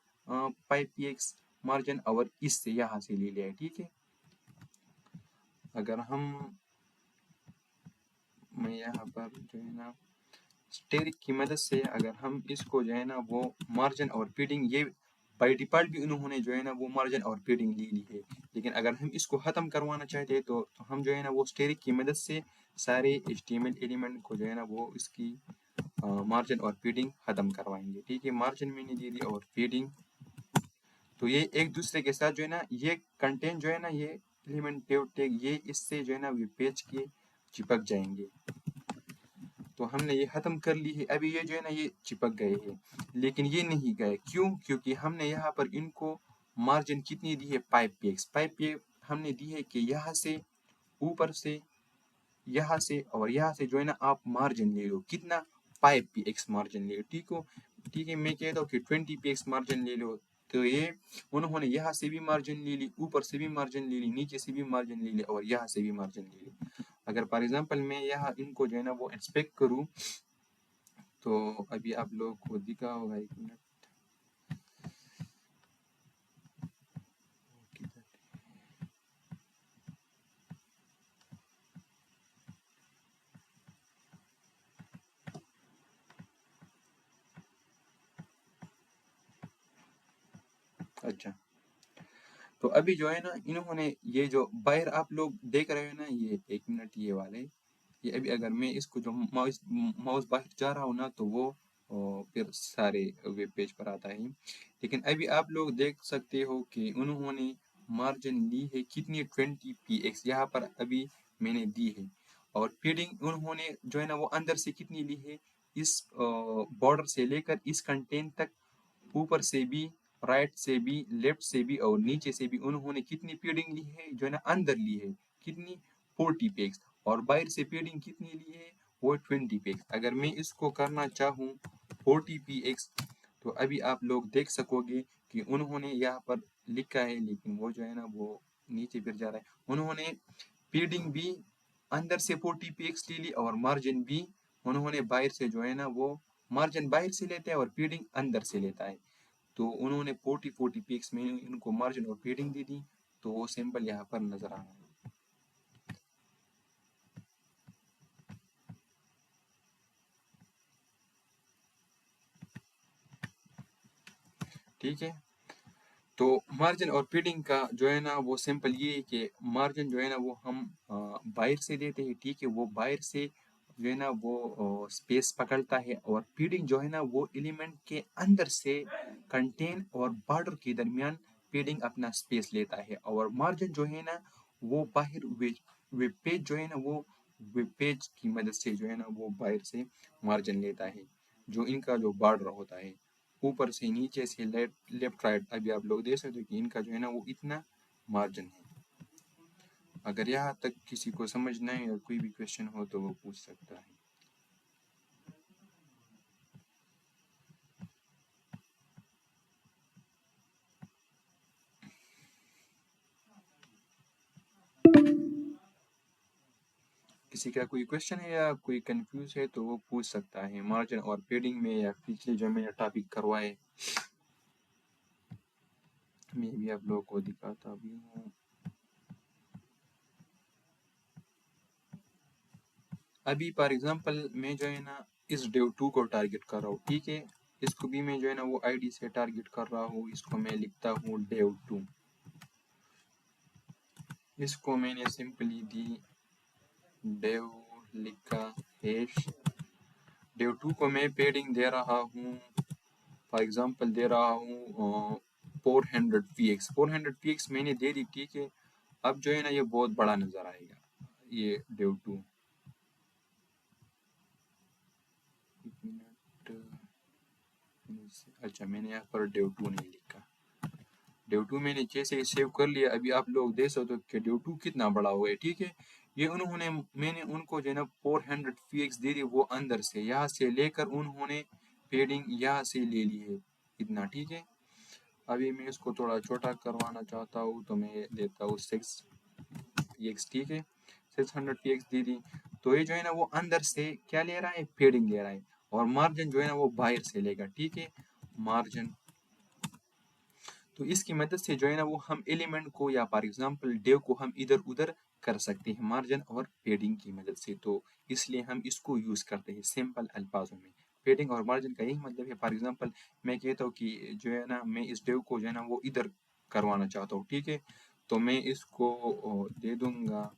5px मार्जिन, और इससे यहाँ से ले लिया है, ठीक है। अगर मैं यहाँ पर जो है ना स्टेरिक की मदद से अगर हम इसको जो है ना वो मार्जिन और पेडिंग, ये बाई डिफ़ॉल्ट भी उन्होंने जो है ना वो मार्जिन और पेडिंग ले ली है, लेकिन अगर हम इसको ख़त्म करवाना चाहते हैं तो हम जो है ना वो स्टेरिक की मदद से सारे HTML एलिमेंट को जो है ना वो इसकी मार्जिन और पेडिंग ख़त्म करवाएंगे, ठीक है। मार्जिन मैंने दे दी और पेडिंग, तो ये एक दूसरे के साथ जो है ना ये कंटेंट जो है ना ये एलिमेंट टैग ये इससे जो है ना ये पेज के चिपक जाएंगे, तो हमने ये ख़त्म कर ली है। अभी ये जो है ना ये चिपक गए हैं, लेकिन ये नहीं गए, क्यों? क्योंकि हमने यहाँ पर इनको मार्जिन कितनी दी है 5px, 5px हमने दी है कि यहाँ से ऊपर से यहाँ से और यहाँ से जो है ना आप मार्जिन ले लो, कितना 5px मार्जिन ले लो, ठीक हो, ठीक है। मैं कहता हूँ कि 20px मार्जिन ले लो, तो ये उन्होंने यहाँ से भी मार्जिन ले ली, ऊपर से भी मार्जिन ले ली, नीचे से भी मार्जिन ले ली और यहाँ से भी मार्जिन ले ली। अगर फॉर एग्जांपल मैं यहाँ इनको जो है ना वो इंस्पेक्ट करूँ, तो अभी आप लोगों को दिखा होगा, एक मिनट, अच्छा। तो अभी जो है ना इन्होंने ये जो बाहर आप लोग देख रहे हो ना, ये एक मिनट ये वाले, ये अभी अगर मैं इसको जो माउस माउस बाहर जा रहा हूँ ना तो वो फिर सारे वेब पेज पर आता है, लेकिन अभी आप लोग देख सकते हो कि उन्होंने मार्जिन ली है कितनी 20px यहाँ पर अभी मैंने दी है, और पेडिंग उन्होंने जो है ना वो अंदर से कितनी ली है, इस बॉर्डर से लेकर इस कंटेंट तक ऊपर से भी राइट से भी, लेफ्ट से भी और नीचे से भी उन्होंने कितनी पेडिंग ली है, जो है ना अंदर ली है कितनी 40 पेक्स, और बाहर से पेडिंग कितनी ली है वो 20 पेक्स। अगर मैं इसको करना चाहूँ 40 px, तो अभी आप लोग देख सकोगे कि उन्होंने यहाँ पर लिखा है, लेकिन वो जो है ना वो नीचे गिर जा रहा है। उन्होंने पेडिंग भी अंदर से 40 px ले ली और मार्जिन भी उन्होंने बाहर से जो है ना वो मार्जिन बाहर से लेता है और पेडिंग अंदर से लेता है। तो उन्होंने 40 px में इनको मार्जिन और पेडिंग दे दी, तो वो सिंबल यहाँ पर नजर आ रहा है। ठीक है, तो मार्जिन और पेडिंग का जो है ना वो सिंपल ये है कि मार्जिन जो है ना वो हम बाहर से देते हैं, ठीक है, वो बाहर से जो है ना वो स्पेस पकड़ता है, और पेडिंग जो है ना वो एलिमेंट के अंदर से कंटेन और बॉर्डर के दरमियान पेडिंग अपना स्पेस लेता है, और मार्जिन जो है ना वो बाहर वेब पेज जो है ना वो वेब पेज की मदद से जो है ना वो बाहर से मार्जिन लेता है, जो इनका जो बॉर्डर होता है ऊपर से नीचे से लेफ्ट राइट। अभी आप लोग देख सकते हो कि इनका जो है ना वो इतना मार्जिन है। अगर यहाँ तक किसी को समझ नहीं और कोई भी क्वेश्चन हो तो वो पूछ सकता है। किसी का कोई क्वेश्चन है या कोई कंफ्यूज है तो वो पूछ सकता है मार्जिन और पेडिंग में, या पिछले जो मैंने टॉपिक करवाए मैं भी आप लोगों को दिखाता भी हूँ। अभी फॉर एग्जांपल मैं जो है ना इस डेव 2 को टारगेट कर रहा हूँ, ठीक है, इसको भी मैं जो है ना वो आईडी से टारगेट कर रहा हूँ। इसको मैं लिखता हूँ डेव 2, इसको मैंने सिंपली दी डेव लिखा हैश डेव 2 को मैं पेडिंग दे रहा हूँ, फॉर एग्जांपल दे रहा हूँ 400 px। 400 px मैंने दे दी, ठीक है। अब जो है ना ये बहुत बड़ा नजर आएगा ये डेव 2। अच्छा, मैंने यहाँ पर डेव 2 नहीं लिखा, डेव 2 मैंने जैसे सेव कर लिया। अभी आप लोग देख सकते हो कि डेव 2 कितना बड़ा हुआ है, ठीक है। ये उन्होंने मैंने उनको जो है ना 400 px दे दी, वो अंदर से यहाँ से लेकर उन्होंने पेडिंग यहाँ से ले ली है इतना, ठीक है। अभी मैं इसको थोड़ा छोटा करवाना चाहता हूँ तो मैं देता हूँ 6 px, ठीक है, 600 px दे दी। तो ये जो है ना वो अंदर से क्या ले रहा है, पेडिंग ले रहा है, और मार्जिन जो है ना वो बाहर से लेगा, ठीक है, मार्जिन। तो इसकी मदद से जो है ना वो हम एलिमेंट को या फॉर एग्जांपल डेव को हम इधर उधर कर सकते हैं मार्जिन और पेडिंग की मदद से। तो इसलिए हम इसको यूज करते हैं सिंपल अल्फाजों में। पेडिंग और मार्जिन का यही मतलब है। फॉर एग्जांपल मैं कहता हूँ कि जो है ना मैं इस डेव को जो है ना वो इधर करवाना चाहता हूँ, ठीक है, तो मैं इसको दे दूंगा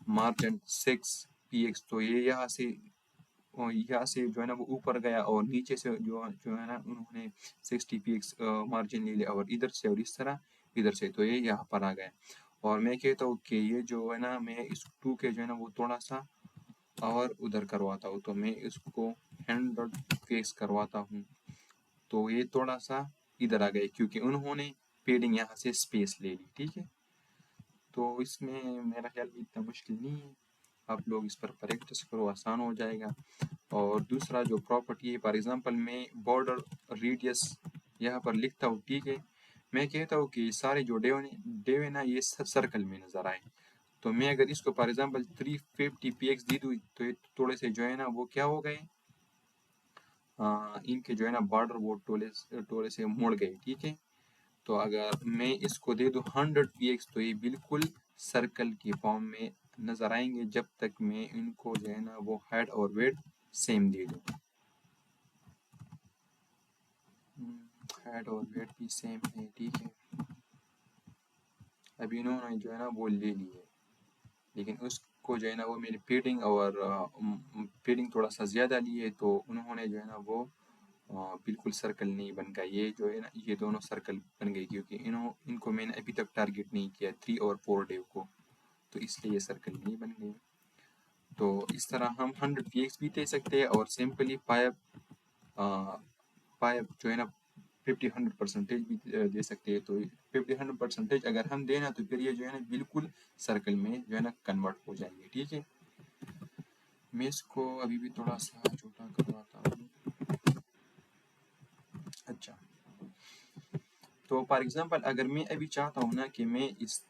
मार्जिन 6 px। तो ये यहाँ से जो है ना वो ऊपर गया, और नीचे से जो जो है ना उन्होंने 60 px मार्जिन ले लिया, और इधर से और इस तरह इधर से, तो ये यहाँ पर आ गया। और मैं कहता हूँ कि ये जो है ना मैं इस 2 के जो है ना वो थोड़ा सा और उधर करवाता हूँ, तो मैं इसको 100 px करवाता हूँ, तो ये थोड़ा सा इधर आ गए क्योंकि उन्होंने पेडिंग यहाँ से स्पेस ले ली, ठीक है। तो इसमें मेरा ख्याल भी इतना मुश्किल नहीं है, आप लोग इस पर प्रैक्टिस करो, आसान हो जाएगा। और दूसरा जो प्रॉपर्टी है, फॉर एग्जांपल मैं बॉर्डर रेडियस यहाँ पर लिखता हूँ, ठीक है, मैं कहता हूँ कि सारे जो डेव है ना ये सर्कल में नज़र आए। तो मैं अगर इसको फॉर एग्जांपल 350 px दे दूँ तो ये थोड़े से जो है ना वो क्या हो गए, इनके जो है ना बॉर्डर वो थोड़े से मुड़ गए, ठीक है। तो अगर मैं इसको दे दूँ 100 px तो ये बिल्कुल सर्कल की फॉर्म में नज़र आएंगे, जब तक मैं इनको जो है ना वो हाइट और वेट सेम दे दूँ। हाइट और वेट भी सेम है, ठीक है। अभी इन्होंने जो है ना वो ले ली है, लेकिन उसको जो है ना वो मेरी फीडिंग थोड़ा सा ज़्यादा ली है, तो उन्होंने जो है ना वो बिल्कुल सर्कल नहीं बन गया। ये जो है ना ये दोनों सर्कल बन गए क्योंकि इनको मैंने अभी तक टारगेट नहीं किया 3 और 4 डेव को, तो इसलिए ये सर्कल नहीं बन गए। तो इस तरह हम 100 px भी दे सकते हैं, और सिंपली पाइप जो है ना 50-100% भी दे सकते हैं। तो 50-100% अगर हम देना तो फिर ये जो है ना बिल्कुल सर्कल में जो है ना कन्वर्ट हो जाएंगे। ठीक है, मैं इसको अभी भी थोड़ा सा छोटा करवाता हूँ। अच्छा, तो फॉर एग्जांपल अगर मैं अभी चाहता हूँ ना कि मैं इस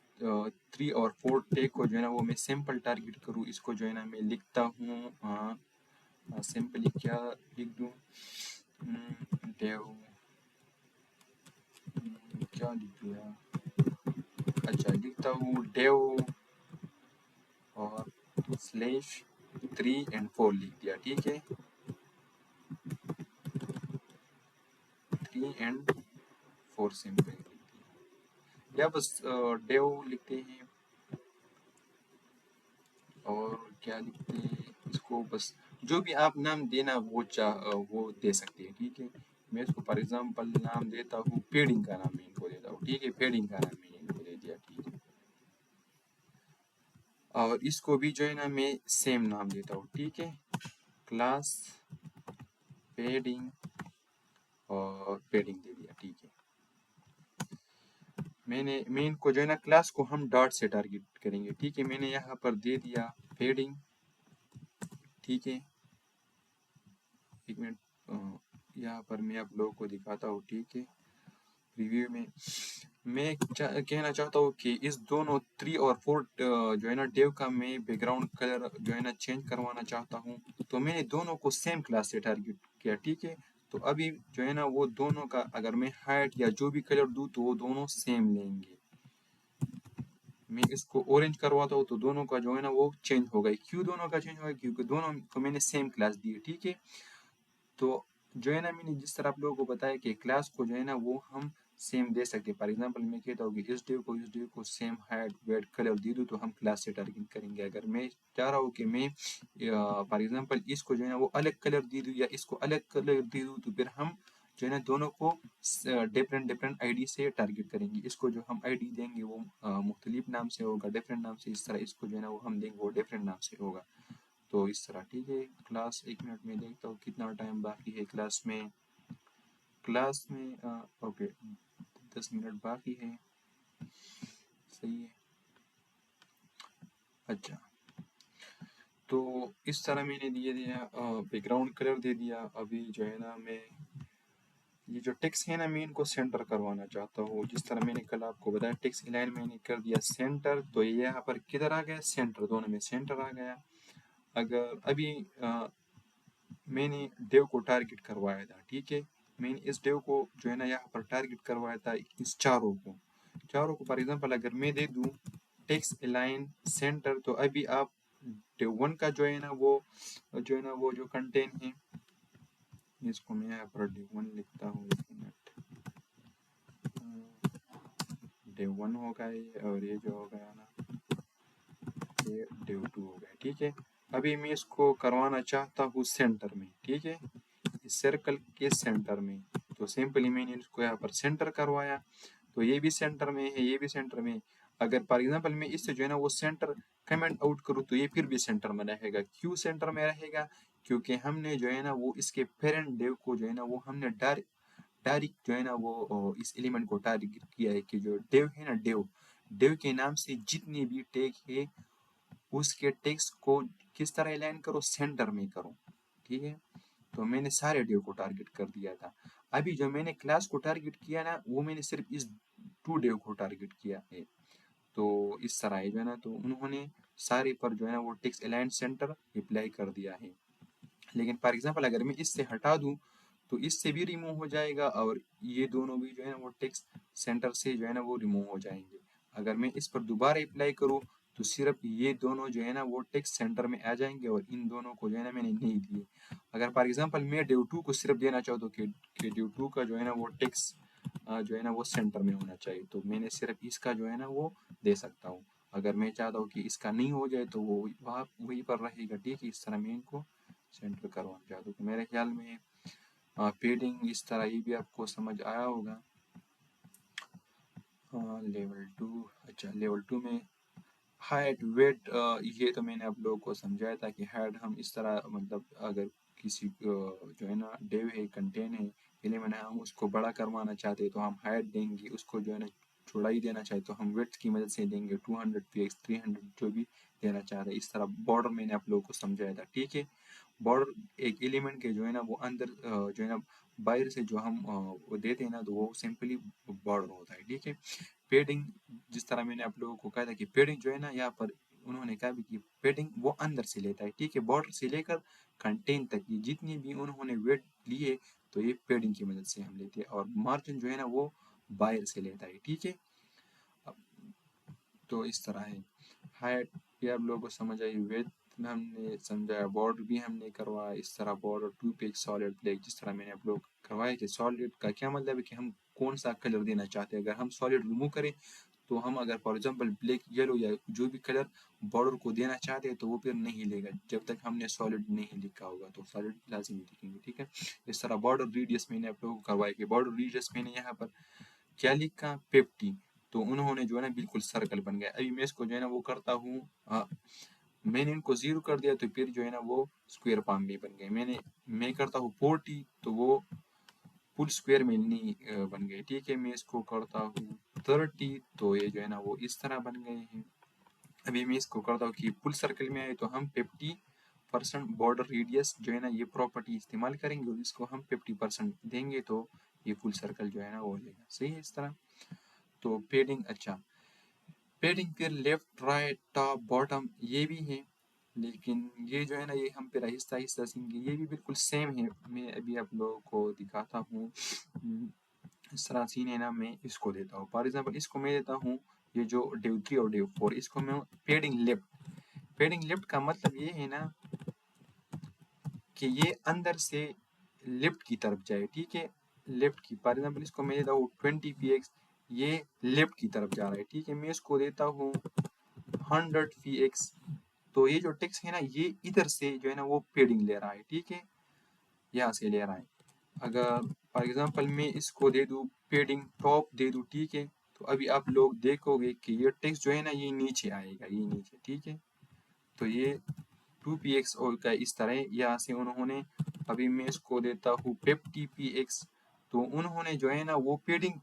3 और 4 टेक को जो है ना वो मैं सिंपल टारगेट करूँ, इसको जो है ना मैं लिखता हूँ सिंपली क्या लिख दूँ, डेव क्या लिख दिया, अच्छा लिखता हूँ डेव और स्लैश 3 और 4 लिख दिया। ठीक है, 3 और 4 सिंपल लिख दिया, या बस डेव लिखते हैं और क्या लिखते हैं इसको, बस जो भी आप नाम देना वो दे सकते हैं। ठीक है, मैं इसको फॉर एग्जांपल नाम देता हूँ, पेडिंग का नाम मैं इनको देता हूँ। ठीक है, पेडिंग का नाम मैंने इनको दे दिया। ठीक है, और इसको भी जो है ना मैं सेम नाम देता हूँ। ठीक है, क्लास पेडिंग और पेडिंग दे दिया। ठीक है, मैं इनको जो है ना क्लास को हम डॉट से टारगेट करेंगे। ठीक है, मैंने यहाँ पर दे दिया पेडिंग। ठीक है, एक मिनट यहाँ पर मैं आप लोगों को दिखाता हूँ। ठीक है, रिव्यू में मैं कहना चाहता हूँ कि इस दोनों 3 और 4 जो है ना डेव का मैं बैकग्राउंड कलर जो है ना चेंज करवाना चाहता हूँ। तो मैंने दोनों को सेम क्लास से टारगेट किया। ठीक है, तो अभी जो है ना वो दोनों का अगर मैं हाइट या जो भी कलर दूँ तो वो दोनों सेम लेंगे। मैं इसको ऑरेंज करवाता हूँ तो दोनों का जो है ना वो चेंज हो गई। क्यों दोनों का चेंज होगा, क्योंकि दोनों को मैंने सेम क्लास दी है। ठीक है, तो जो है ना मैंने जिस तरह आप लोगों को बताया कि क्लास को जो है ना वो हम सेम दे सकते हैं। फॉर एग्जांपल मैं कहता हूँ कि इस डिव को सेम हाइट वेट कलर दे दूँ तो हम क्लास से टारगेट करेंगे। अगर मैं चाह रहा हूँ कि मैं फॉर एग्जांपल इसको जो है ना वो अलग कलर दे दूँ या इसको अलग कलर दे दूँ तो फिर हम जो है ना दोनों को डिफरेंट आईडी से टारगेट करेंगे। इसको जो हम आईडी देंगे वो मुख्तलिफ नाम से होगा, डिफरेंट नाम से। इस तरह इसको जो है ना वो हम देंगे वो डिफरेंट नाम से होगा। तो इस तरह। ठीक है, क्लास 1 मिनट में देखता हूँ कितना टाइम बाकी है क्लास में। ओके 10 मिनट बाकी है, सही है। अच्छा, तो इस तरह मैंने दिए दिया बैकग्राउंड कलर दे दिया। अभी जो है ना मैं ये जो टेक्स्ट है ना मैं इनको सेंटर करवाना चाहता हूँ। जिस तरह मैंने कल आपको बताया टेक्स्ट लाइन मैंने कर दिया सेंटर, तो ये यहाँ पर किधर आ गया, सेंटर, दोनों में सेंटर आ गया। अगर अभी मैंने डेव को टारगेट करवाया था। ठीक है, मैंने इस डेव को जो है ना यहाँ पर टारगेट करवाया था, इस चारों को फॉर एग्जांपल अगर मैं दे दूँ टेक्स्ट अलाइन सेंटर, तो अभी आप डेव 1 का जो है ना वो जो कंटेंट है, इसको मैं यहाँ पर डेव 1 लिखता हूँ। 1 मिनट, डेव 1 होगा ये, और ये जो हो गया ना ये डेव 2 हो गया। ठीक है, अभी मैं इसको करवाना चाहता हूँ सेंटर में। ठीक है, इस सर्कल के सेंटर में, तो सिंपली मैंने इसको यहाँ पर सेंटर करवाया, तो ये भी सेंटर में है, ये भी सेंटर में। अगर फॉर एग्जांपल मैं इससे जो है ना वो सेंटर कमेंट आउट करूँ तो ये फिर भी सेंटर में रहेगा। क्यों सेंटर में रहेगा, क्योंकि हमने जो है ना वो इसके पेरेंट डेव को जो है ना वो हमने डायरेक्ट जो है ना वो इस एलिमेंट को टारगेट किया है कि जो डेव है ना डेव के नाम से जितने भी टैग है उसके टेक्स्ट को किस तरह अलाइन करो, सेंटर में करो। ठीक है, तो मैंने सारे डेव को टारगेट कर दिया था। अभी जो मैंने क्लास को टारगेट किया ना वो मैंने सिर्फ इस 2 डेव को टारगेट किया है। तो इस तरह है जो है ना, तो उन्होंने सारे पर जो है ना वो टेक्स्ट अलाइन सेंटर अप्लाई कर दिया है। लेकिन फॉर एग्जांपल अगर मैं इससे हटा दूं तो इससे भी रिमूव हो जाएगा और ये दोनों भी जो है ना वो टेक्स्ट सेंटर से जो है ना वो रिमूव हो जाएंगे। अगर मैं इस पर दोबारा अप्लाई करूँ तो सिर्फ ये दोनों जो है ना वो टेक्स्ट सेंटर में आ जाएंगे और इन दोनों को जो है ना मैंने नहीं दिए। अगर फॉर एग्जांपल मैं डेव 2 को सिर्फ देना चाहता हूँ कि डेव 2 का जो है ना वो टेक्स्ट जो है ना वो सेंटर में होना चाहिए, तो मैंने सिर्फ इसका जो है ना वो दे सकता हूँ। अगर मैं चाहता हूँ कि इसका नहीं हो जाए तो वो वहाँ वहीं पर रहेगा। ठीक है, इस तरह मैं इनको सेंटर करवाना चाहता हूँ। तो मेरे ख्याल में पेडिंग इस तरह ये भी आपको समझ आया होगा। लेवल 2, अच्छा लेवल 2 में हाइट वेट, ये तो मैंने आप लोगों को समझाया था कि हाइट हम इस तरह मतलब अगर किसी जो है ना डेव है कंटेन है एलिमेंट है, हम उसको बड़ा करवाना चाहते हैं तो हम हाइट देंगे, उसको जो है ना चौड़ाई देना चाहे तो हम विड्थ की मदद से देंगे 200 px 300 जो भी देना चाह रहे हैं। इस तरह बॉर्डर मैंने आप लोगों को समझाया था, ठीक है। बॉर्डर एक एलिमेंट के जो है ना वो अंदर जो है ना बाहर से जो हम वो देते हैं ना तो वो सिंपली बॉर्डर होता है, ठीक है। पेडिंग जिस तरह मैंने आप लोगों को कहा था कि पेडिंग जो है ना यहाँ पर उन्होंने कहा भी कि पेडिंग वो अंदर से लेता है, ठीक है। बॉर्डर से लेकर कंटेन तक की जितनी भी उन्होंने वेट लिए तो ये पेडिंग की मदद से हम लेते हैं, और मार्जिन जो है ना वो बाहर से लेता है, ठीक है। तो इस तरह है। हाइट ये आप लोगों को समझ आई, वेट में हमने समझाया, बॉर्डर भी हमने करवाया इस तरह, बॉर्डर 2 पे एक सॉलिड ब्लैक जिस तरह मैंने आप लोग करवाया कि सॉलिड का क्या मतलब है कि हम कौन सा कलर देना चाहते हैं। अगर हम सॉलिड रिमूव करें तो हम अगर फॉर एग्जांपल ब्लैक येलो या जो भी कलर बॉर्डर को देना चाहते हैं तो वो फिर नहीं लेगा जब तक हमने सॉलिड नहीं लिखा होगा, तो सॉलिड लाजिमी लिखेंगे, ठीक है। इस तरह बॉर्डर रेडियस मैंने आप लोगों को करवाया कि बॉर्डर रेडियस मैंने यहाँ पर क्या लिखा 50, तो उन्होंने जो है ना बिल्कुल सर्कल बन गया। अभी मैं इसको जो है ना वो करता हूँ, मैंने इनको 0 कर दिया तो फिर जो है ना वो स्क्वायर फॉर्म में बन गए। मैं करता हूँ 40 तो वो फुल स्क्वायर में नहीं बन गए, ठीक है। मैं इसको करता हूँ 30 तो ये जो है ना वो इस तरह बन गए हैं। अभी मैं इसको करता हूँ कि फुल सर्कल में आए तो हम 50% बॉर्डर रेडियस जो है ना ये प्रॉपर्टी इस्तेमाल करेंगे और इसको हम 50% देंगे तो ये फुल सर्कल जो है ना वो हो जाएगा, सही है इस तरह। तो पेडिंग, अच्छा पेडिंग फिर लेफ्ट राइट टॉप बॉटम ये भी है, लेकिन ये जो है ना ये हम फिर आहिस्ता आहिस्ता सीखेंगे। ये भी बिल्कुल सेम है, मैं अभी आप लोगों को दिखाता हूँ। इस तरह सीन है ना, मैं इसको देता हूँ फॉर एग्जाम्पल, इसको मैं देता हूँ ये जो डिव 3 और डिव 4, इसको मैं पेडिंग लेफ्ट। पेडिंग लेफ्ट का मतलब ये है ना कि ये अंदर से लेफ्ट की तरफ जाए, ठीक है। लेफ्ट की फॉर एग्जाम्पल इसको मैं देता हूँ 20 px, ये लेफ्ट की तरफ जा रहा है, ठीक है। मैं इसको देता हूँ 100 px, तो ये जो टेक्स्ट है ना ये इधर से जो है ना वो पेडिंग ले रहा है, ठीक है, यहाँ से ले रहा है। अगर फॉर एग्जांपल मैं इसको दे दूँ पेडिंग टॉप दे दूँ, ठीक है, तो अभी आप लोग देखोगे कि ये टेक्स्ट जो है ना ये नीचे आएगा, ये नीचे, ठीक है। तो ये 2px और का इस तरह यहाँ से उन्होंने, अभी मैं इसको देता हूँ 50px, तो उन्होंने जो है ना वो पेडिंग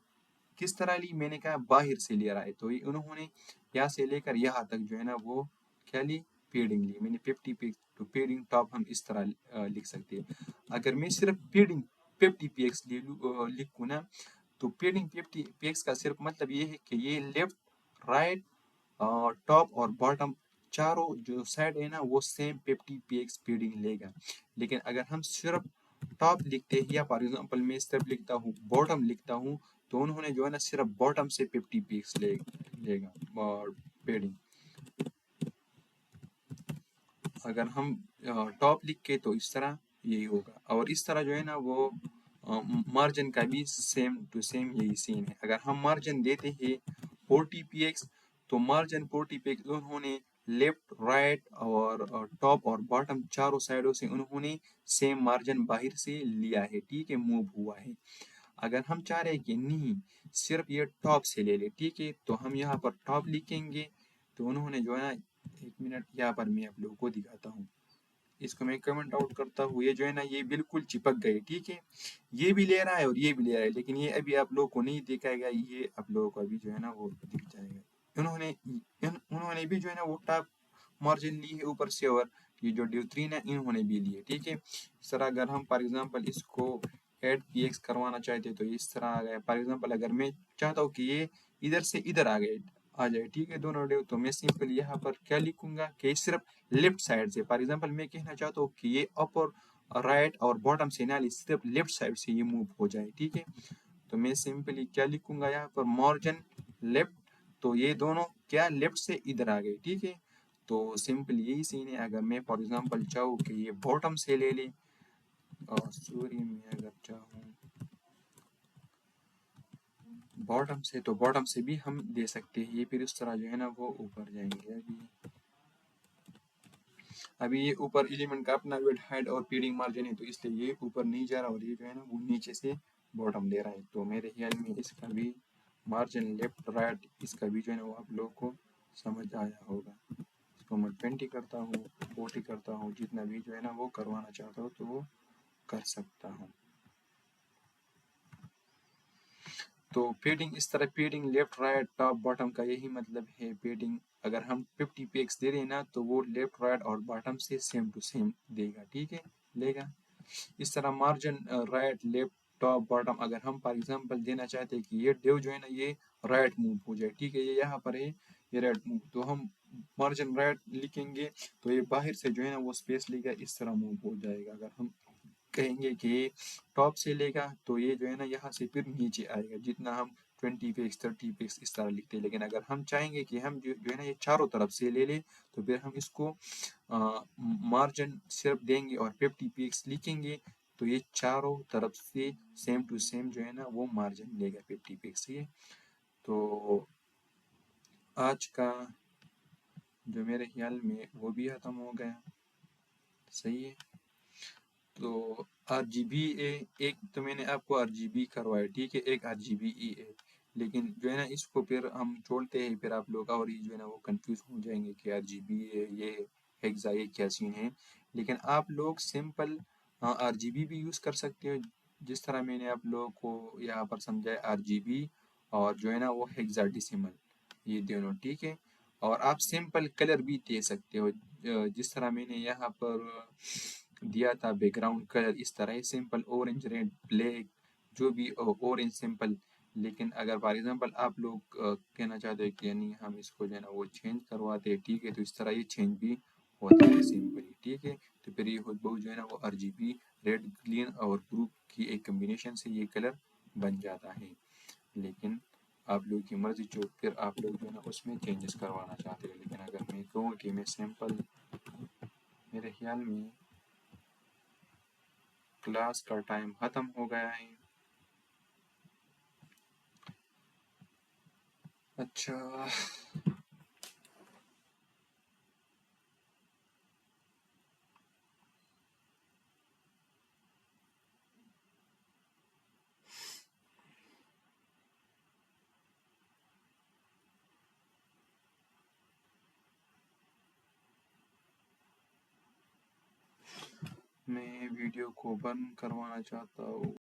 किस तरह ली, मैंने कहा बाहर से ले रहा है, तो ये उन्होंने यहाँ से लेकर यहाँ तक जो है ना वो क्या ली, पेडिंग ली। मैंने 50 पे तो पेडिंग टॉप हम इस तरह लिख सकते हैं। अगर मैं सिर्फ पेडिंग 50px लिखूँ ना, तो पेडिंग 50px का सिर्फ मतलब ये है कि ये लेफ्ट राइट टॉप और बॉटम चारों जो साइड है ना वो सेम 50px पेडिंग लेगा। लेकिन अगर हम सिर्फ टॉप लिखते हैं या फॉर एग्जांपल मैं सिर्फ लिखता हूँ बॉटम लिखता हूँ, तो उन्होंने जो है ना सिर्फ बॉटम से 50px लेगा और पेडिंग। अगर हम टॉप लिख के तो इस तरह यही होगा, और इस तरह जो है ना वो मार्जिन का भी सेम टू सेम यही सीन है। अगर हम मार्जिन देते हैं 40px तो मार्जिन 40px उन्होंने लेफ्ट राइट और टॉप और बॉटम चारों साइडों से उन्होंने सेम मार्जिन बाहर से लिया है, ठीक है, मूव हुआ है। अगर हम चाह रहे हैं कि नहीं सिर्फ ये टॉप से ले ले, ठीक है, तो हम यहाँ पर टॉप लिखेंगे, तो उन्होंने जो है ना, एक मिनट यहाँ पर मैं आप लोगों को दिखाता हूँ, इसको मैं कमेंट आउट करता हूँ, ये जो है ना ये बिल्कुल चिपक गए, ठीक है। ये भी ले रहा है और ये भी ले रहा है, लेकिन ये अभी आप लोगों को नहीं दिखाएगा, ये आप लोगों को अभी जो है ना वो दिख जाएगा। उन्होंने भी जो है ना वो टॉप मार्जिन ली है ऊपर से, और ये जो ड्यूथ्रीन है इन्होंने भी ली है, ठीक है। इस तरह अगर हम फॉर एग्जांपल इसको 8px करवाना चाहते तो इस तरह आ गया। फॉर एग्जांपल अगर मैं चाहता हूँ कि ये इधर से इधर आ जाए, ठीक है, दोनों डेव, तो मैं सिंपल यहाँ पर क्या लिखूंगा कि सिर्फ लेफ्ट साइड से, फॉर एग्जांपल मैं कहना चाहता हूँ कि ये अप और राइट और बॉटम से ना सिर्फ लेफ्ट साइड से ये मूव हो जाए, ठीक है। तो मैं सिंपली क्या लिखूंगा यहाँ पर मार्जिन लेफ्ट, तो ये दोनों क्या लेफ्ट से इधर आ गए, ठीक है। तो सिंपल यही सीन है। अगर मैं फॉर एग्जांपल चाहूँ कि ये बॉटम से ले ले, सॉरी मैं अगर चाहूँ बॉटम से तो बॉटम से भी हम दे सकते हैं, ये फिर उस तरह जो है ना वो ऊपर जाएंगे। अभी ये ऊपर एलिमेंट का अपना वेट हाइट और पेडिंग मार्जिन है, तो इसलिए ये ऊपर नहीं जा रहा और ये जो है ना वो नीचे से बॉटम ले रहा है। तो मेरे ख्याल में इसका भी मार्जिन लेफ्ट राइट इसका भी जो है ना वो आप लोगों को समझ आया होगा। इसको मैं 20 करता हूँ, 40 करता हूँ, जितना भी जो है ना वो करवाना चाहता हूँ तो वो कर सकता हूँ। तो पेडिंग इस तरह, पेडिंग लेफ्ट राइट टॉप बॉटम का यही मतलब है। पेडिंग अगर हम 50 px दे देना तो वो लेफ्ट राइट और बॉटम से सेम टू सेम देगा, ठीक है, लेगा। इस तरह margin right left top bottom अगर हम फॉर एग्जांपल देना चाहते हैं कि ये डिव जो है ना ये राइट मूव हो जाए, ठीक है, ये यहाँ पर है, ये राइट मूव, तो हम मार्जिन राइट लिखेंगे तो ये बाहर से जो है ना वो स्पेस लेगा, इस तरह मूव हो जाएगा। अगर हम कहेंगे कि टॉप से लेगा तो ये जो है ना यहाँ से फिर नीचे आएगा, जितना हम 20 px 30 px इस तरह लिखते हैं। लेकिन अगर हम चाहेंगे कि हम जो है ना ये चारों तरफ से ले ले तो फिर हम इसको मार्जिन सिर्फ देंगे और 50 px लिखेंगे, तो ये चारों तरफ से सेम टू सेम जो है ना वो मार्जिन लेगा 50 px से। तो आज का जो मेरे ख्याल में वो भी ख़त्म हो गया, सही है। तो RGBA एक तो मैंने आपको RGB करवाया, ठीक है, एक RGBE है, लेकिन जो है ना इसको फिर हम छोड़ते हैं, फिर आप लोग और ही जो है ना वो कंफ्यूज हो जाएंगे कि RGBA ये हेक्सा ये क्या सीन है। लेकिन आप लोग सिंपल RGB भी यूज़ कर सकते हो, जिस तरह मैंने आप लोगों को यहाँ पर समझाया, RGB और जो है ना वो हेक्साडेसिमल, ये दोनों, ठीक है। और आप सिंपल कलर भी दे सकते हो, जिस तरह मैंने यहाँ पर दिया था बैकग्राउंड कलर, इस तरह ही सिंपल ऑरेंज रेड ब्लैक जो भी ऑरेंज सिंपल। लेकिन अगर फॉर एग्जांपल आप लोग कहना चाहते हो कि यानी हम इसको जो है ना वो चेंज करवाते हैं, ठीक है, तो इस तरह ये चेंज भी होता है सिंपली, ठीक है। तो फिर ये खुद बहुत जो है ना वो RGB रेड ग्रीन और ब्लू की एक कम्बिनेशन से ये कलर बन जाता है। लेकिन आप लोग की मर्जी, जो फिर आप लोग जो है ना उसमें चेंजेस करवाना चाहते हो। लेकिन अगर मैं कहूँ कि मैं सिंपल, मेरे ख्याल में क्लास का टाइम ख़त्म हो गया है। अच्छा, मैं वीडियो को बंद करवाना चाहता हूँ।